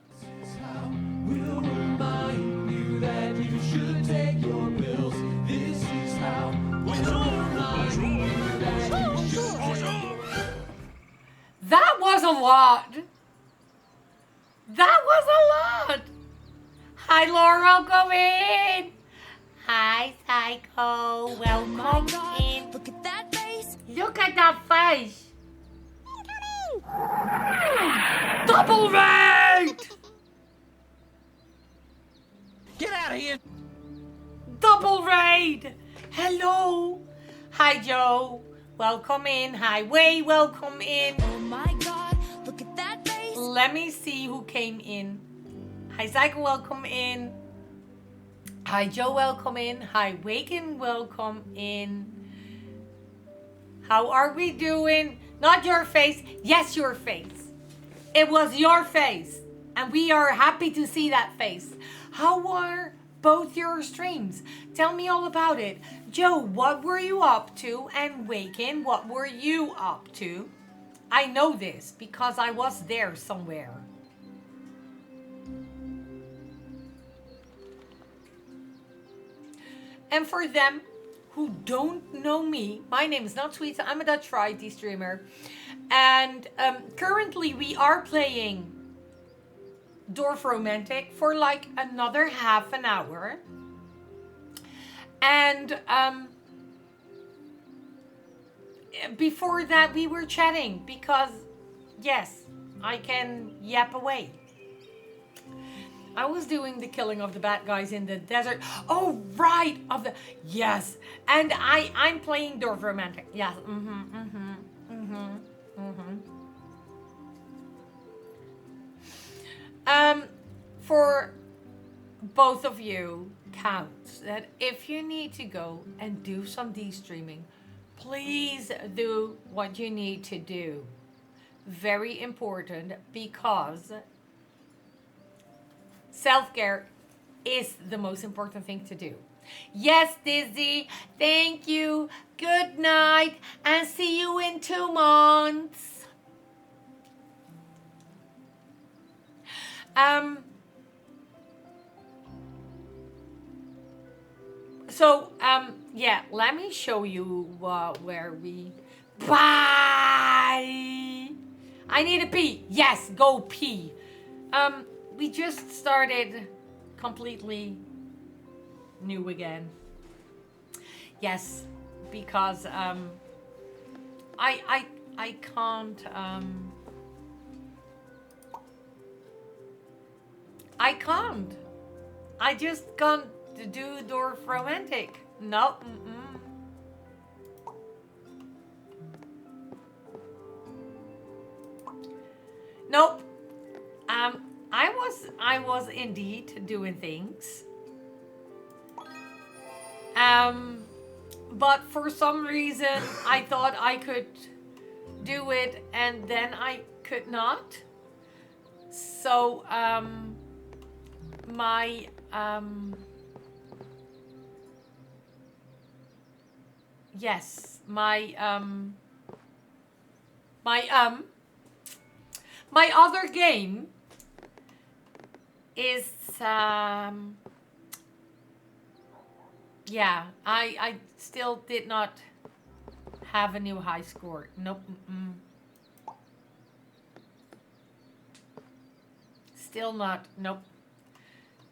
This is how we'll remind you that you should take your pills. This is how we'll remind you that you should take your pills. That was a lot. That was a lot. Hi, Laura, welcome in. Hi, Psycho, welcome in. Look at that face. Look at that face. Double raid! Get out of here! Double raid! Hello! Hi, Joe. Welcome in. Hi, Wei. Welcome in. Oh my god, look at that face. Let me see who came in. Hi, Psycho. Welcome in. Hi, Joe. Welcome in. Hi, Waken. Welcome in. How are we doing? Not your face. Yes, your face. It was your face. And we are happy to see that face. How were both your streams? Tell me all about it. Joe, what were you up to? And Waken, what were you up to? I know this because I was there somewhere. And for them who don't know me, my name is NutsSweets. I'm a Dutch variety streamer. And currently we are playing Dwarf Romantic for like another half an hour. And before that we were chatting because, yes, I can yap away. I was doing the killing of the bad guys in the desert. Oh, right, of the, yes. And I'm playing Dorf Romantic. Yes, for both of you counts that if you need to go and do some de-streaming, please do what you need to do. Very important, because self-care is the most important thing to do. Yes, Dizzy, thank you. Good night, and see you in 2 months. Yeah, let me show you where we. Bye. I need a pee. Yes, go pee. We just started completely new again. Yes, because I can't I can't. I just can't do Dorf Romantic. No. Nope. I was indeed doing things. But for some reason I thought I could do it and then I could not. So my yes, my my other game is yeah, I still did not have a new high score. Nope. Still not. Nope.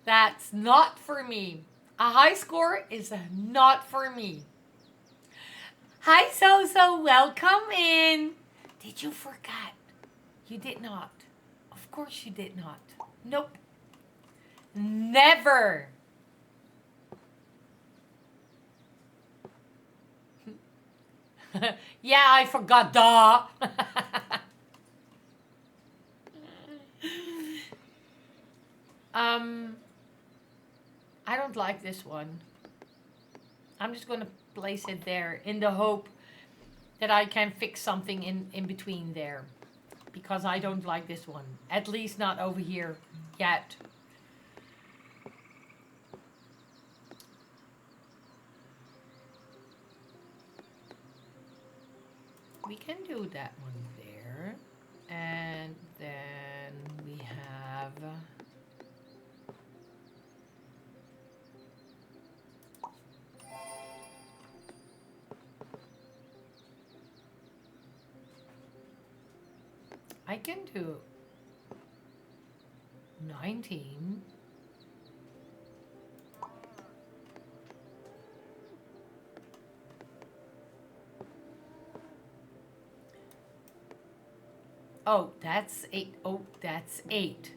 That's not for me. A high score is not for me. Hi, So. Welcome in. Did you forget? You did not. Of course you did not. Nope. Never. Yeah, I forgot. Duh. I don't like this one. I'm just gonna place it there in the hope that I can fix something in between there. Because I don't like this one. At least not over here yet. We can do that one there. And then we have... I can do 19. Oh, that's 8. Oh, that's 8.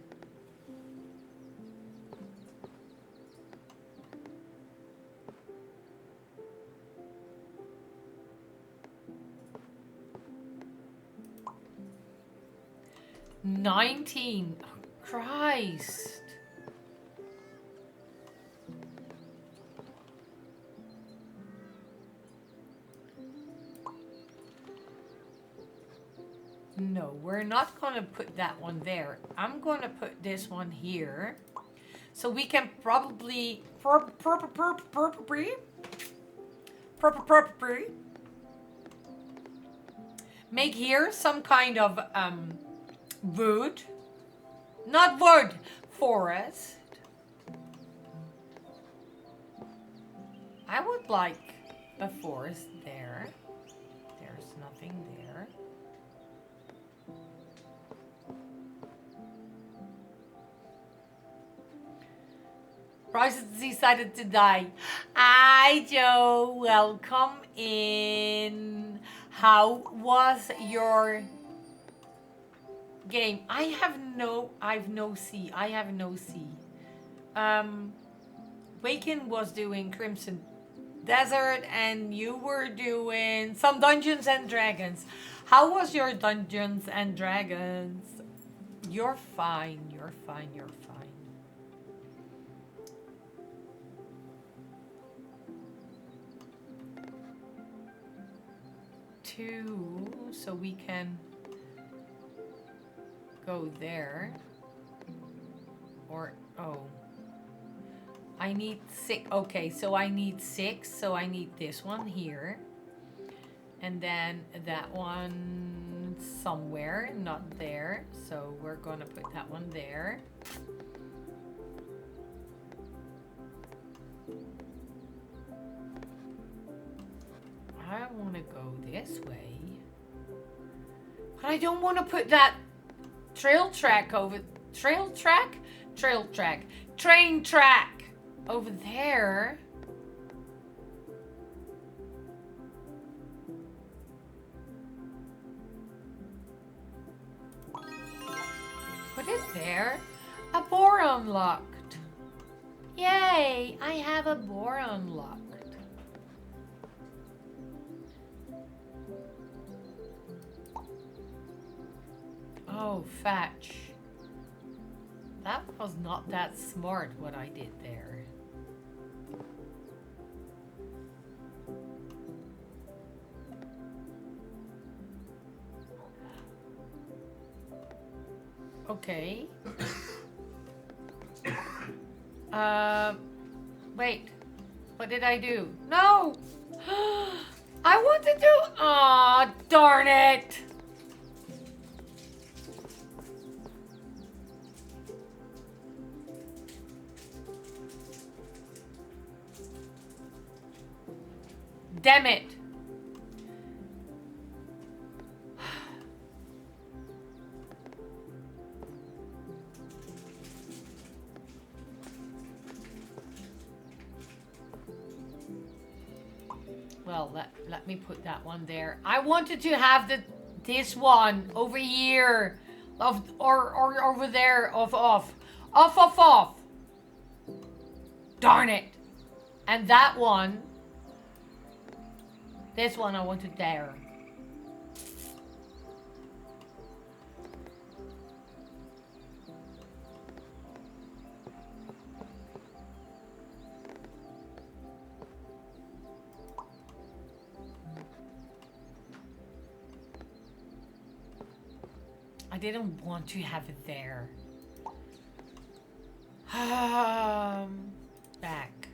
$19. Oh, Christ. No, we're not going to put that one there. I'm going to put this one here. So we can probably make here some kind of wood. Not wood, forest. I would like a forest there. There's nothing there. Bryce has decided to die. Hi, Joe. Welcome in. How was your game? I've no C. I have no C. Waken was doing Crimson Desert and you were doing some Dungeons and Dragons. How was your Dungeons and Dragons? You're fine. You're fine. You're fine. 2, so we can go there. Or, oh. I need 6. Okay, so I need 6. So I need this one here. And then that one somewhere, not there. So we're gonna put that one there. I want to go this way. But I don't want to put that train track over there. Put it there. A boar unlocked. Yay, I have a boar unlocked. Oh, fetch. That was not that smart what I did there. Okay. Wait. What did I do? No! I want to do... Aw, darn it! Damn it! Well, let me put that one there. I wanted to have this one over here, or over there, off. Darn it! And that one. This one I wanted there. I didn't want to have it there. Back.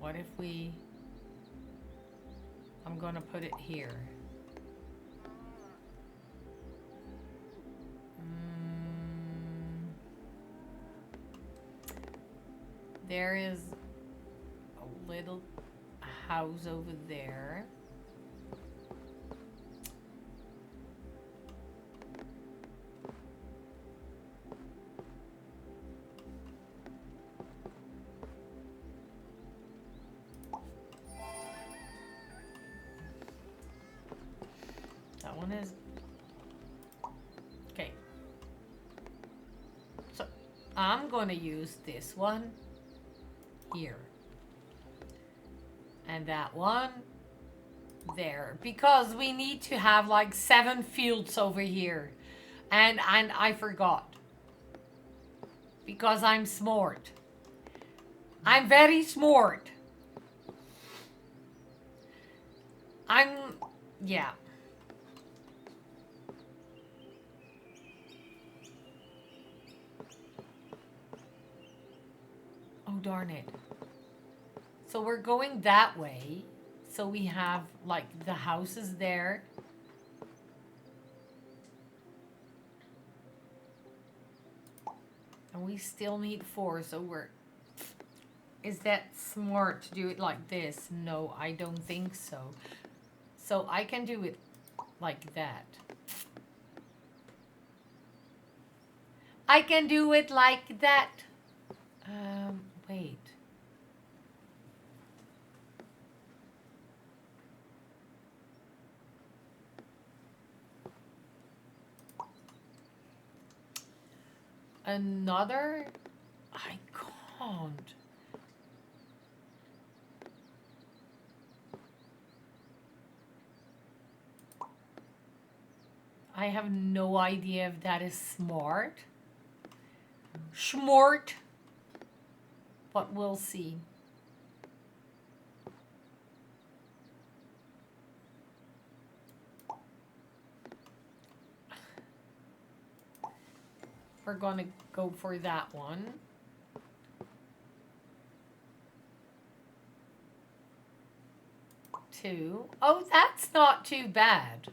What if we... I'm gonna put it here. There is a little house over there. That one is... Okay. So, I'm gonna use this one here. And that one there. Because we need to have like 7 fields over here. And I forgot. Because I'm smart. I'm very smart. Yeah. Oh, darn it. So we're going that way. So we have like the houses there. And we still need 4, so we're... Is that smart to do it like this? No, I don't think so. So I can do it like that. I can do it like that. Wait. Another? I can't. I have no idea if that is smart. Smart. But we'll see. We're gonna go for that one. Two. Oh, that's not too bad.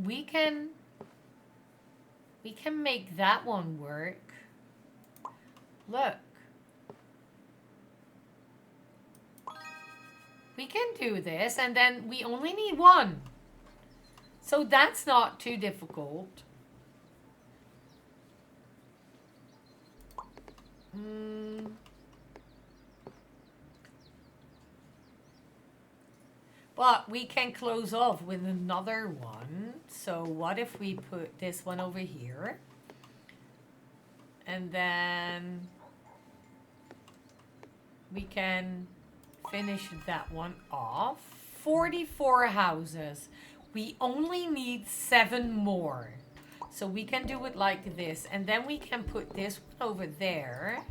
We can make that one work. Look. We can do this, and then we only need one. So that's not too difficult. But we can close off with another one. So what if we put this one over here? And then we can finish that one off. 44 houses. We only need 7 more. So we can do it like this. And then we can put this one over there.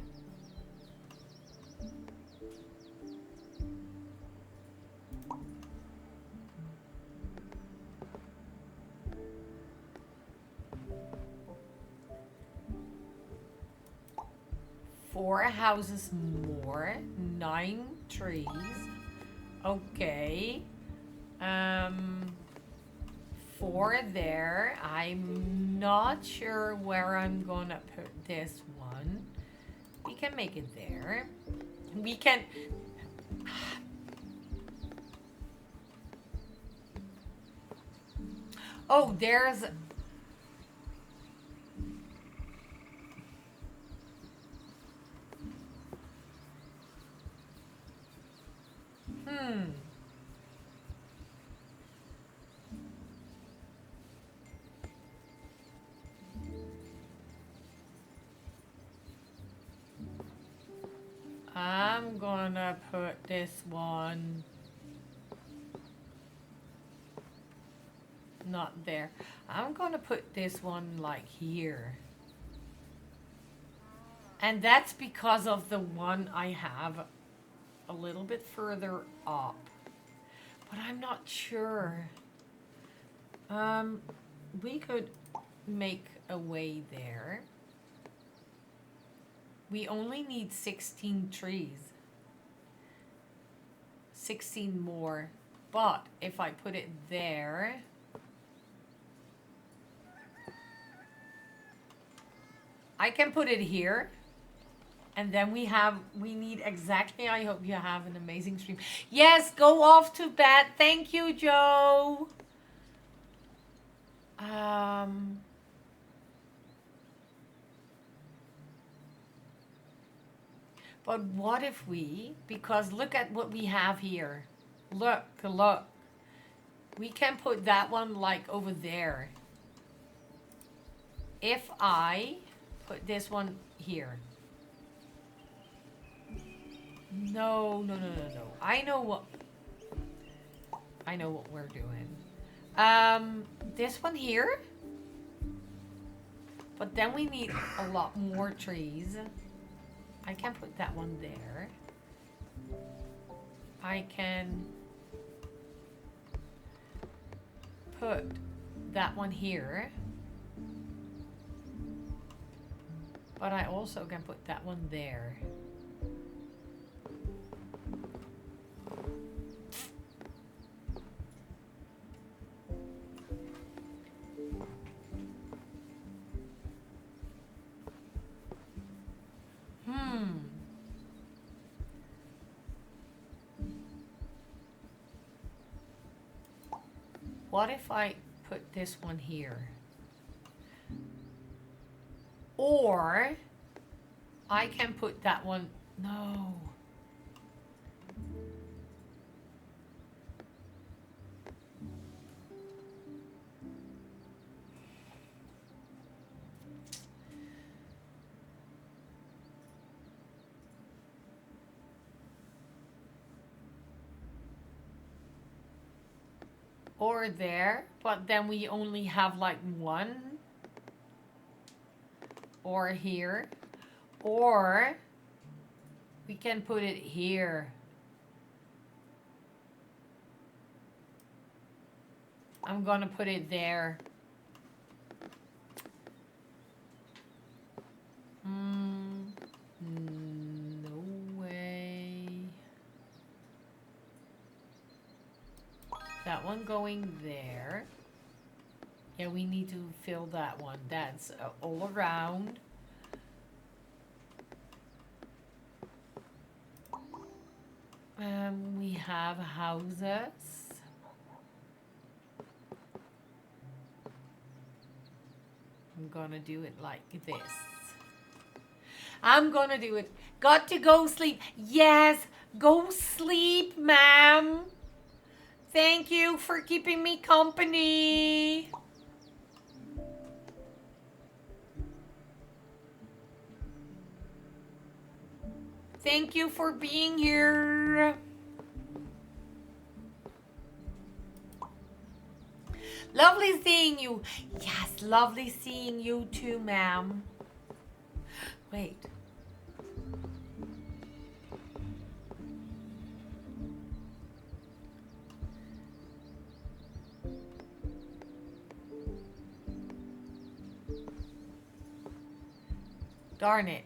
Four houses more. 9 trees. Okay. 4 there. I'm not sure where I'm gonna put this one. We can make it there. We can... Oh, there's... I'm gonna put this one not there. I'm gonna put this one like here. And that's because of the one I have a little bit further up. But I'm not sure. We could make a way there. We only need 16 trees. 16 more. But if I put it there... I can put it here. And then we need exactly, I hope you have an amazing stream. Yes, go off to bed. Thank you, Joe. But what if because look at what we have here. Look. We can put that one like over there. If I put this one here. No. I know what we're doing. This one here. But then we need a lot more trees. I can put that one there. I can put that one here. But I also can put that one there. What if I put this one here? Or I can put that one, no. Or there, but then we only have like one. Or here. Or we can put it here. I'm gonna put it there. No way. That one going there. Yeah, we need to fill that one. That's all around. We have houses. I'm gonna do it like this. I'm gonna do it. Got to go sleep. Yes, go sleep, ma'am. Thank you for keeping me company. Thank you for being here. Lovely seeing you. Yes, lovely seeing you too, ma'am. Wait. Darn it.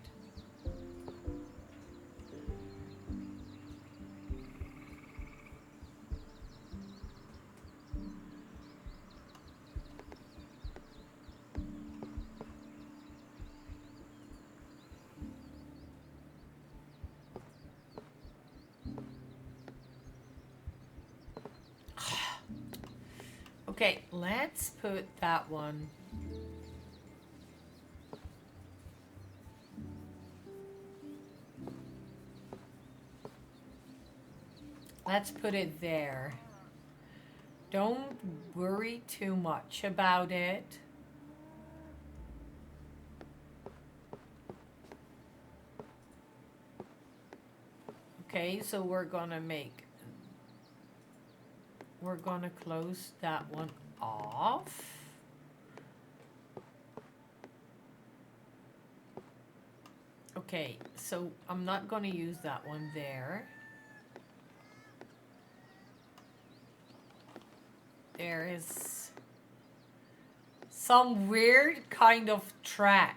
Okay, let's put that one. Let's put it there. Don't worry too much about it. Okay, so we're gonna close that one off. Okay, so I'm not gonna use that one there. There is some weird kind of track.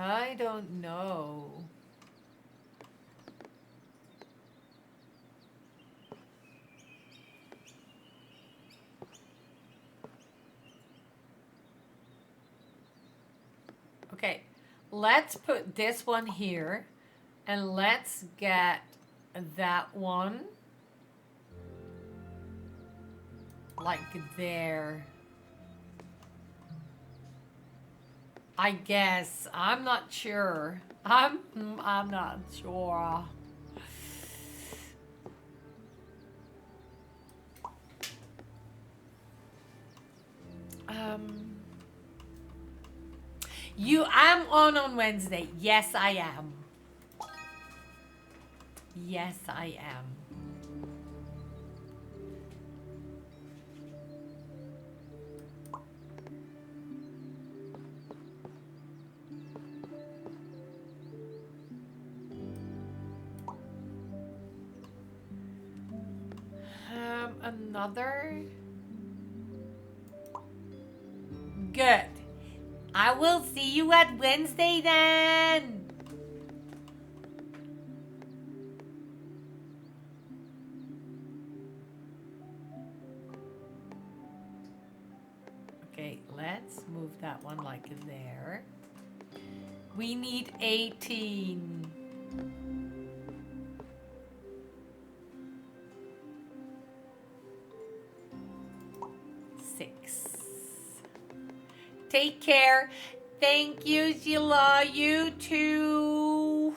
I don't know. Okay, let's put this one here and let's get that one like there. I guess. I'm not sure. I'm not sure. I'm on Wednesday. Yes, I am. Yes, I am. Another. Good. I will see you at Wednesday then. Okay, let's move that one like there. We need 18. Take care. Thank you, Sheila. You too.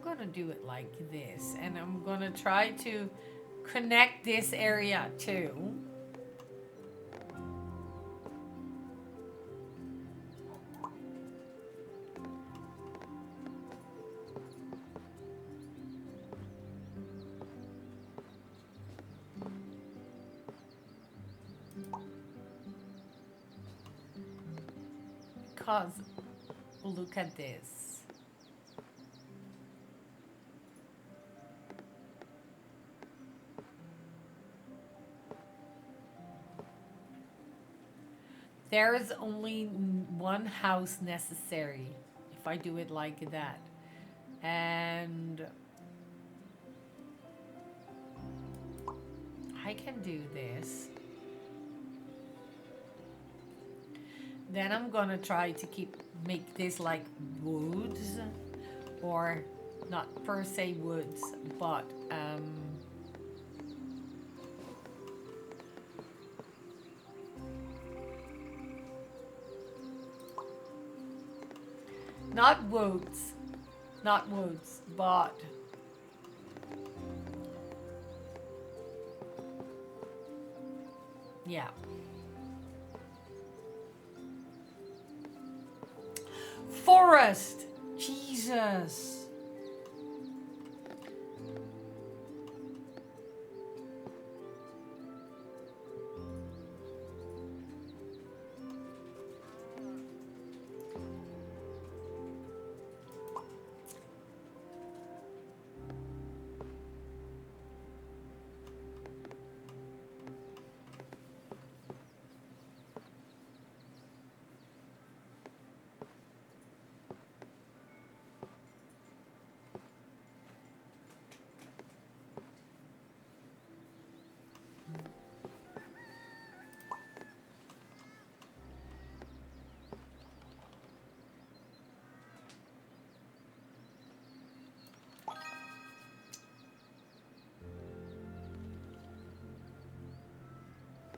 gonna do it like this, and I'm gonna try to connect this area too. Because look at this. There is only one house necessary if I do it like that. And I can do this. Then I'm gonna try to make this like woods, or not per se woods, but not woods, but yeah. Forest! Jesus!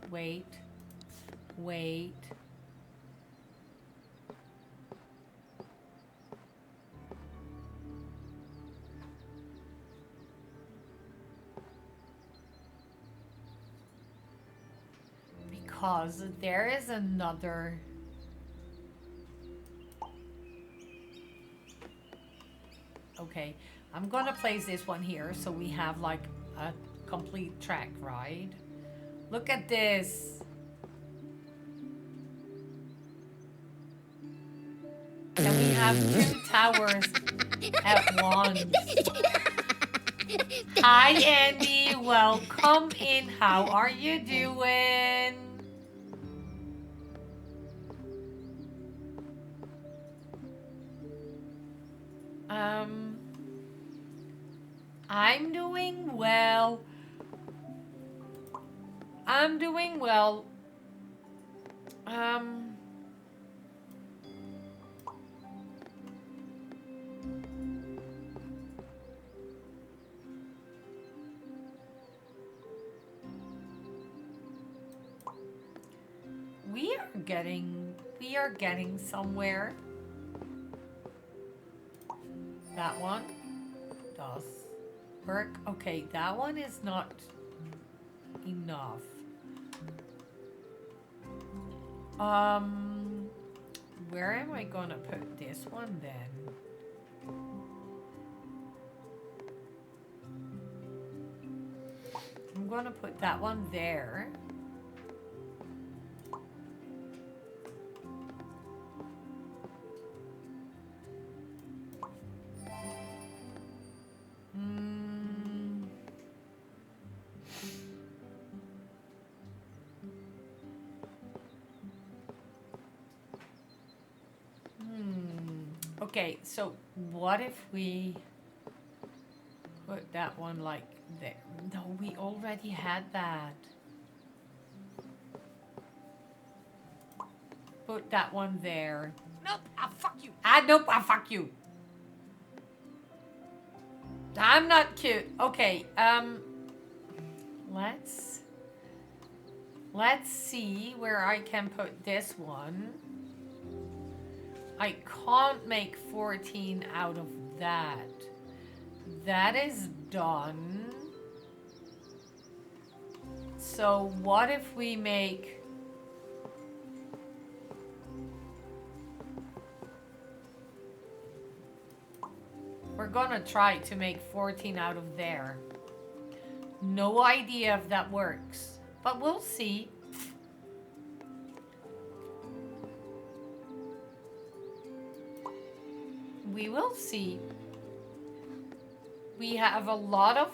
Wait. Wait. Because there is another. Okay, I'm gonna place this one here so we have like a complete track, right? Look at this. And we have 2 towers at once. Hi, Andy. Welcome in. How are you doing? I'm doing well. I'm doing well. We are getting somewhere. That one does work. Okay, that one is not enough. Where am I gonna put this one then? I'm gonna put that one there. Okay, so what if we put that one like there? No, we already had that. Put that one there. Nope, I'll fuck you. Nope, fuck you. I'm not cute. Okay, let's see where I can put this one. I can't make 14 out of that. That is done. So what if we make... We're gonna try to make 14 out of there. No idea if that works, but we'll see. We will see. We have a lot of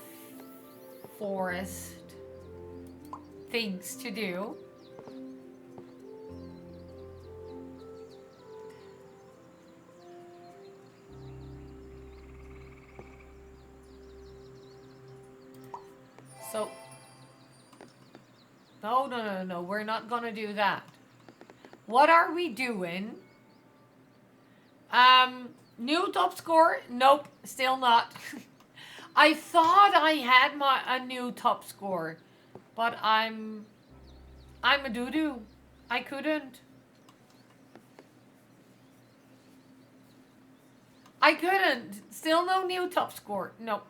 forest things to do. So, no, we're not gonna do that. What are we doing? New top score? Nope, still not. I thought I had a new top score, but I'm a doo-doo. I couldn't. Still no new top score. Nope.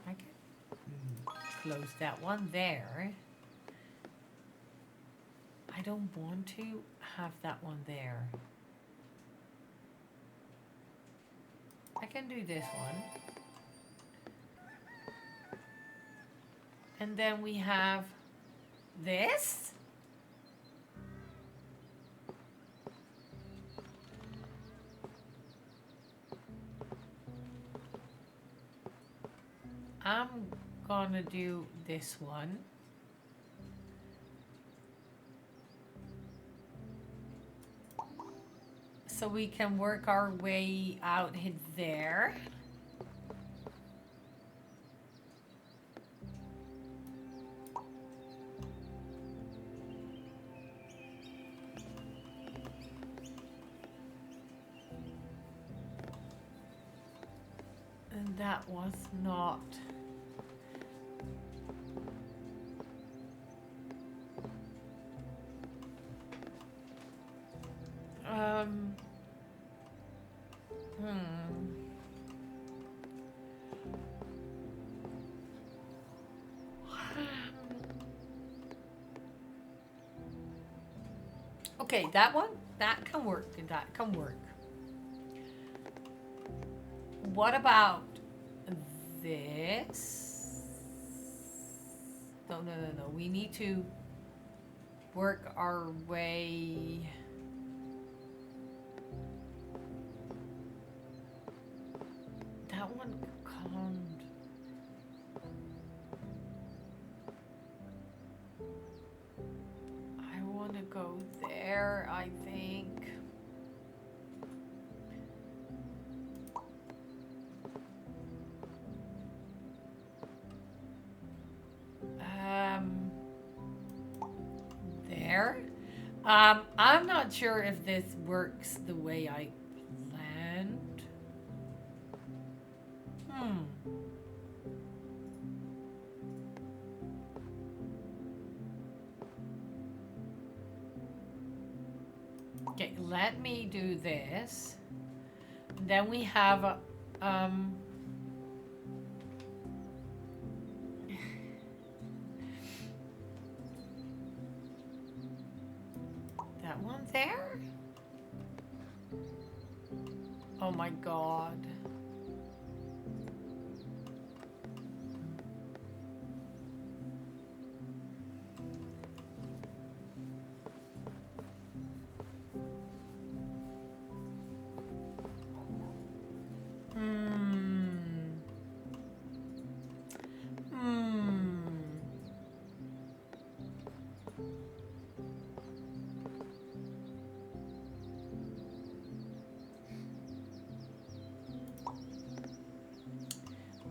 I can close that one there. I don't want to have that one there. I can do this one. And then we have this. I'm gonna do this one. So we can work our way out there. And that was not... Okay, that one, that can work, that can work. What about this? No, we need to work our way. That one can't. I want to go there, I think. There. I'm not sure if this works the way I planned. Okay, let me do this. Then we have a, that one there? Oh my god.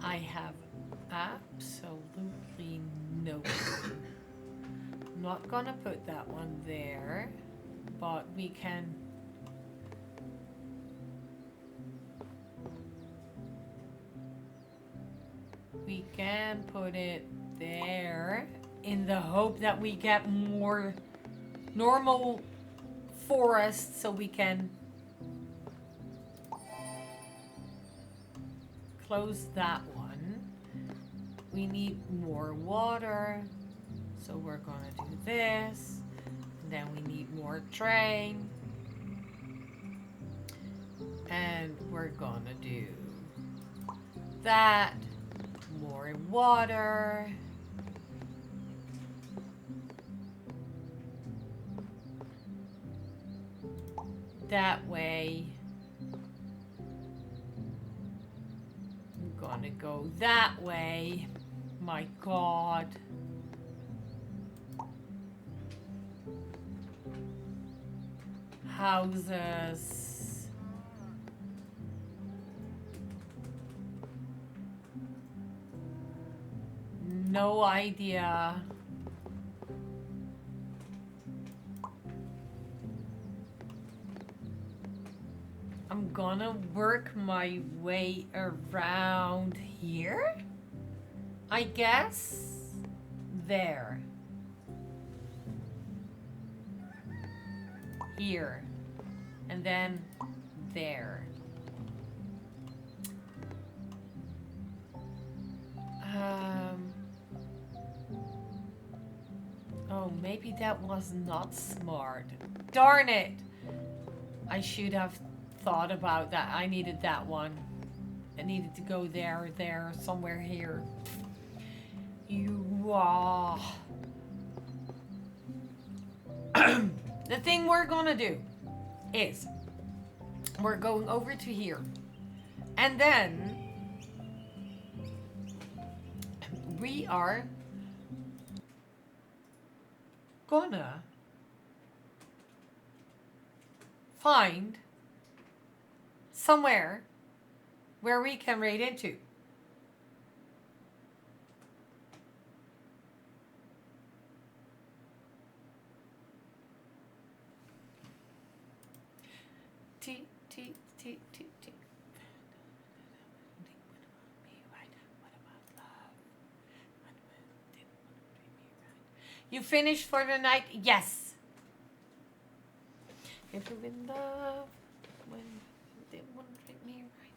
I have absolutely no clue. I'm not gonna put that one there, but we can put it there. in the hope that we get more normal forests so we can close that one. We need more water, so we're gonna do this. And then we need more train. And we're gonna do that. More water. That way. I'm gonna go that way. My God. Houses. No idea. I'm gonna work my way around here, I guess. There. Here. And then there. Oh, maybe that was not smart. Darn it! I should have thought about that. I needed that one. I needed to go there, somewhere here. You are. The thing we're gonna do is we're going over to here. And then we are gonna find somewhere where we can raid into. T, T, T, T, T. You finished for the night? Yes. If you're in love, when they won't treat me right.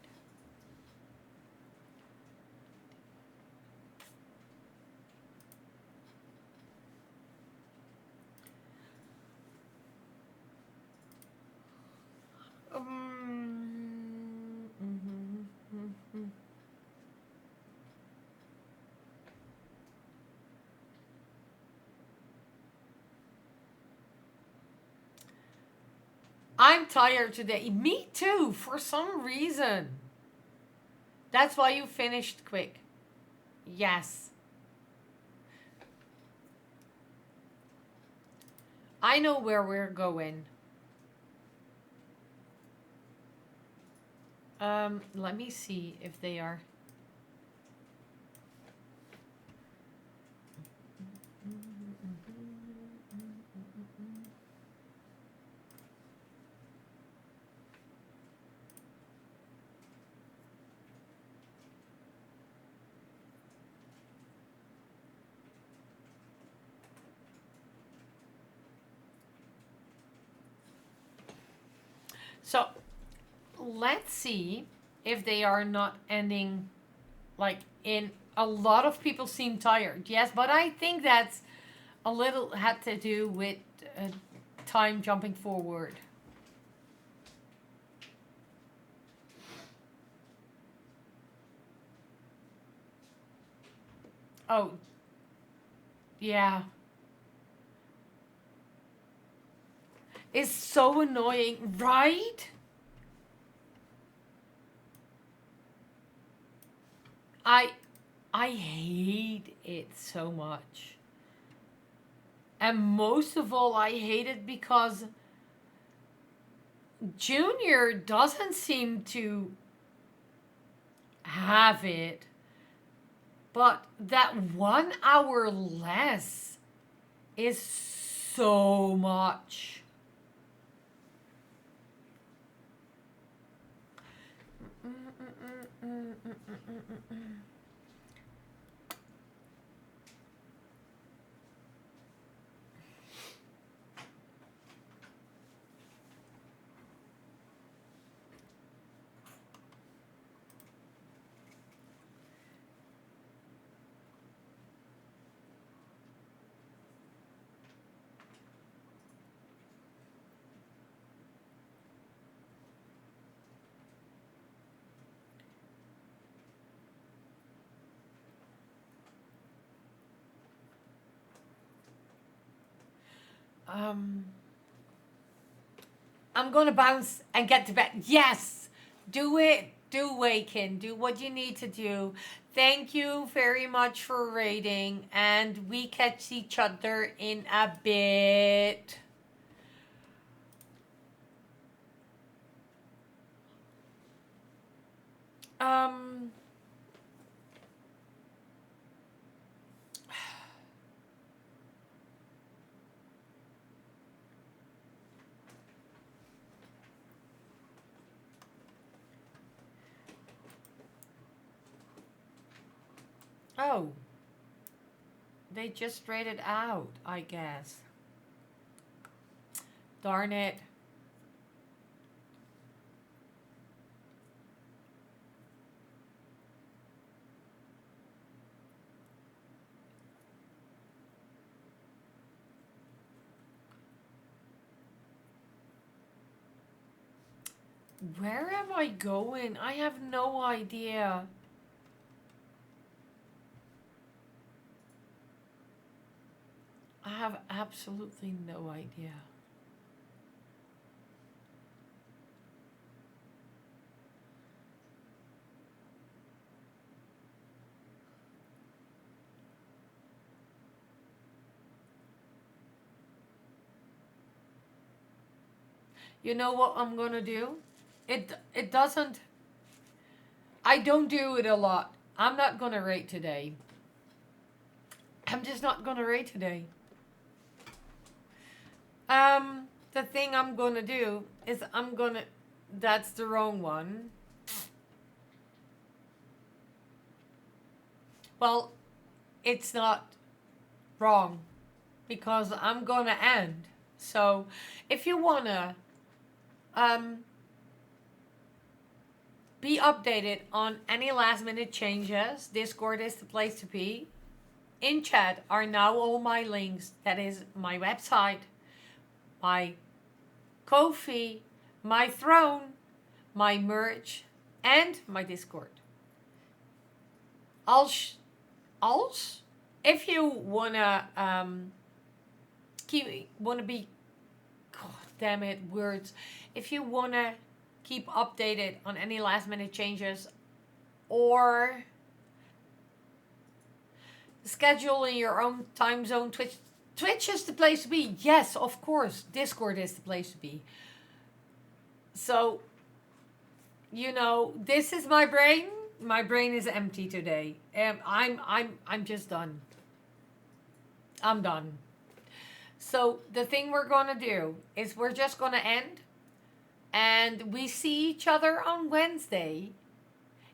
I'm tired today. Me too, for some reason. That's why you finished quick. Yes. I know where we're going. Let me see if they are. So, let's see if they are not ending like in a lot of people seem tired. Yes, but I think that's a little had to do with time jumping forward. Oh, yeah. It's so annoying, right? I hate it so much. And most of all, I hate it because Junior doesn't seem to have it. But that 1 hour less is so much. Um, I'm gonna bounce and get to bed. Yes, do it. Do Waken. Do what you need to do. Thank you very much for rating, and we catch each other in a bit. Um. Oh, they just rated out, I guess. Darn it. Where am I going? I have no idea. I have absolutely no idea. You know what I'm gonna do? It doesn't. I don't do it a lot. I'm not gonna rate today. I'm just not gonna rate today. The thing I'm gonna do is I'm gonna. That's the wrong one. Well, it's not wrong because I'm gonna end. So, if you wanna um be updated on any last minute changes, Discord is the place to be. In chat are now all my links. That is my website, my Ko-fi, my throne, my merch, and my Discord. Als, als, if you wanna wanna be, God damn it, words. If you wanna keep updated on any last minute changes or schedule in your own time zone, Twitch is the place to be. Yes, of course. Discord is the place to be. So, this is my brain. My brain is empty today. I'm just done. I'm done. So the thing we're gonna do is we're just gonna end, and we see each other on Wednesday,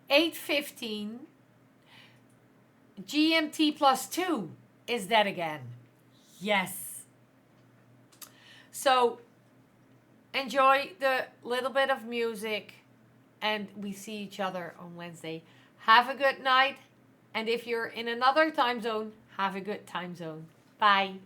8:15 GMT +2. Is that again? Yes. So enjoy the little bit of music, and we see each other on Wednesday. Have a good night, and if you're in another time zone, have a good time zone. Bye.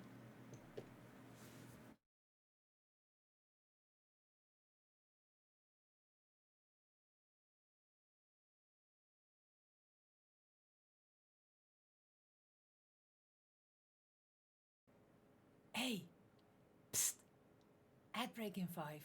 Hey, psst, ad break in 5.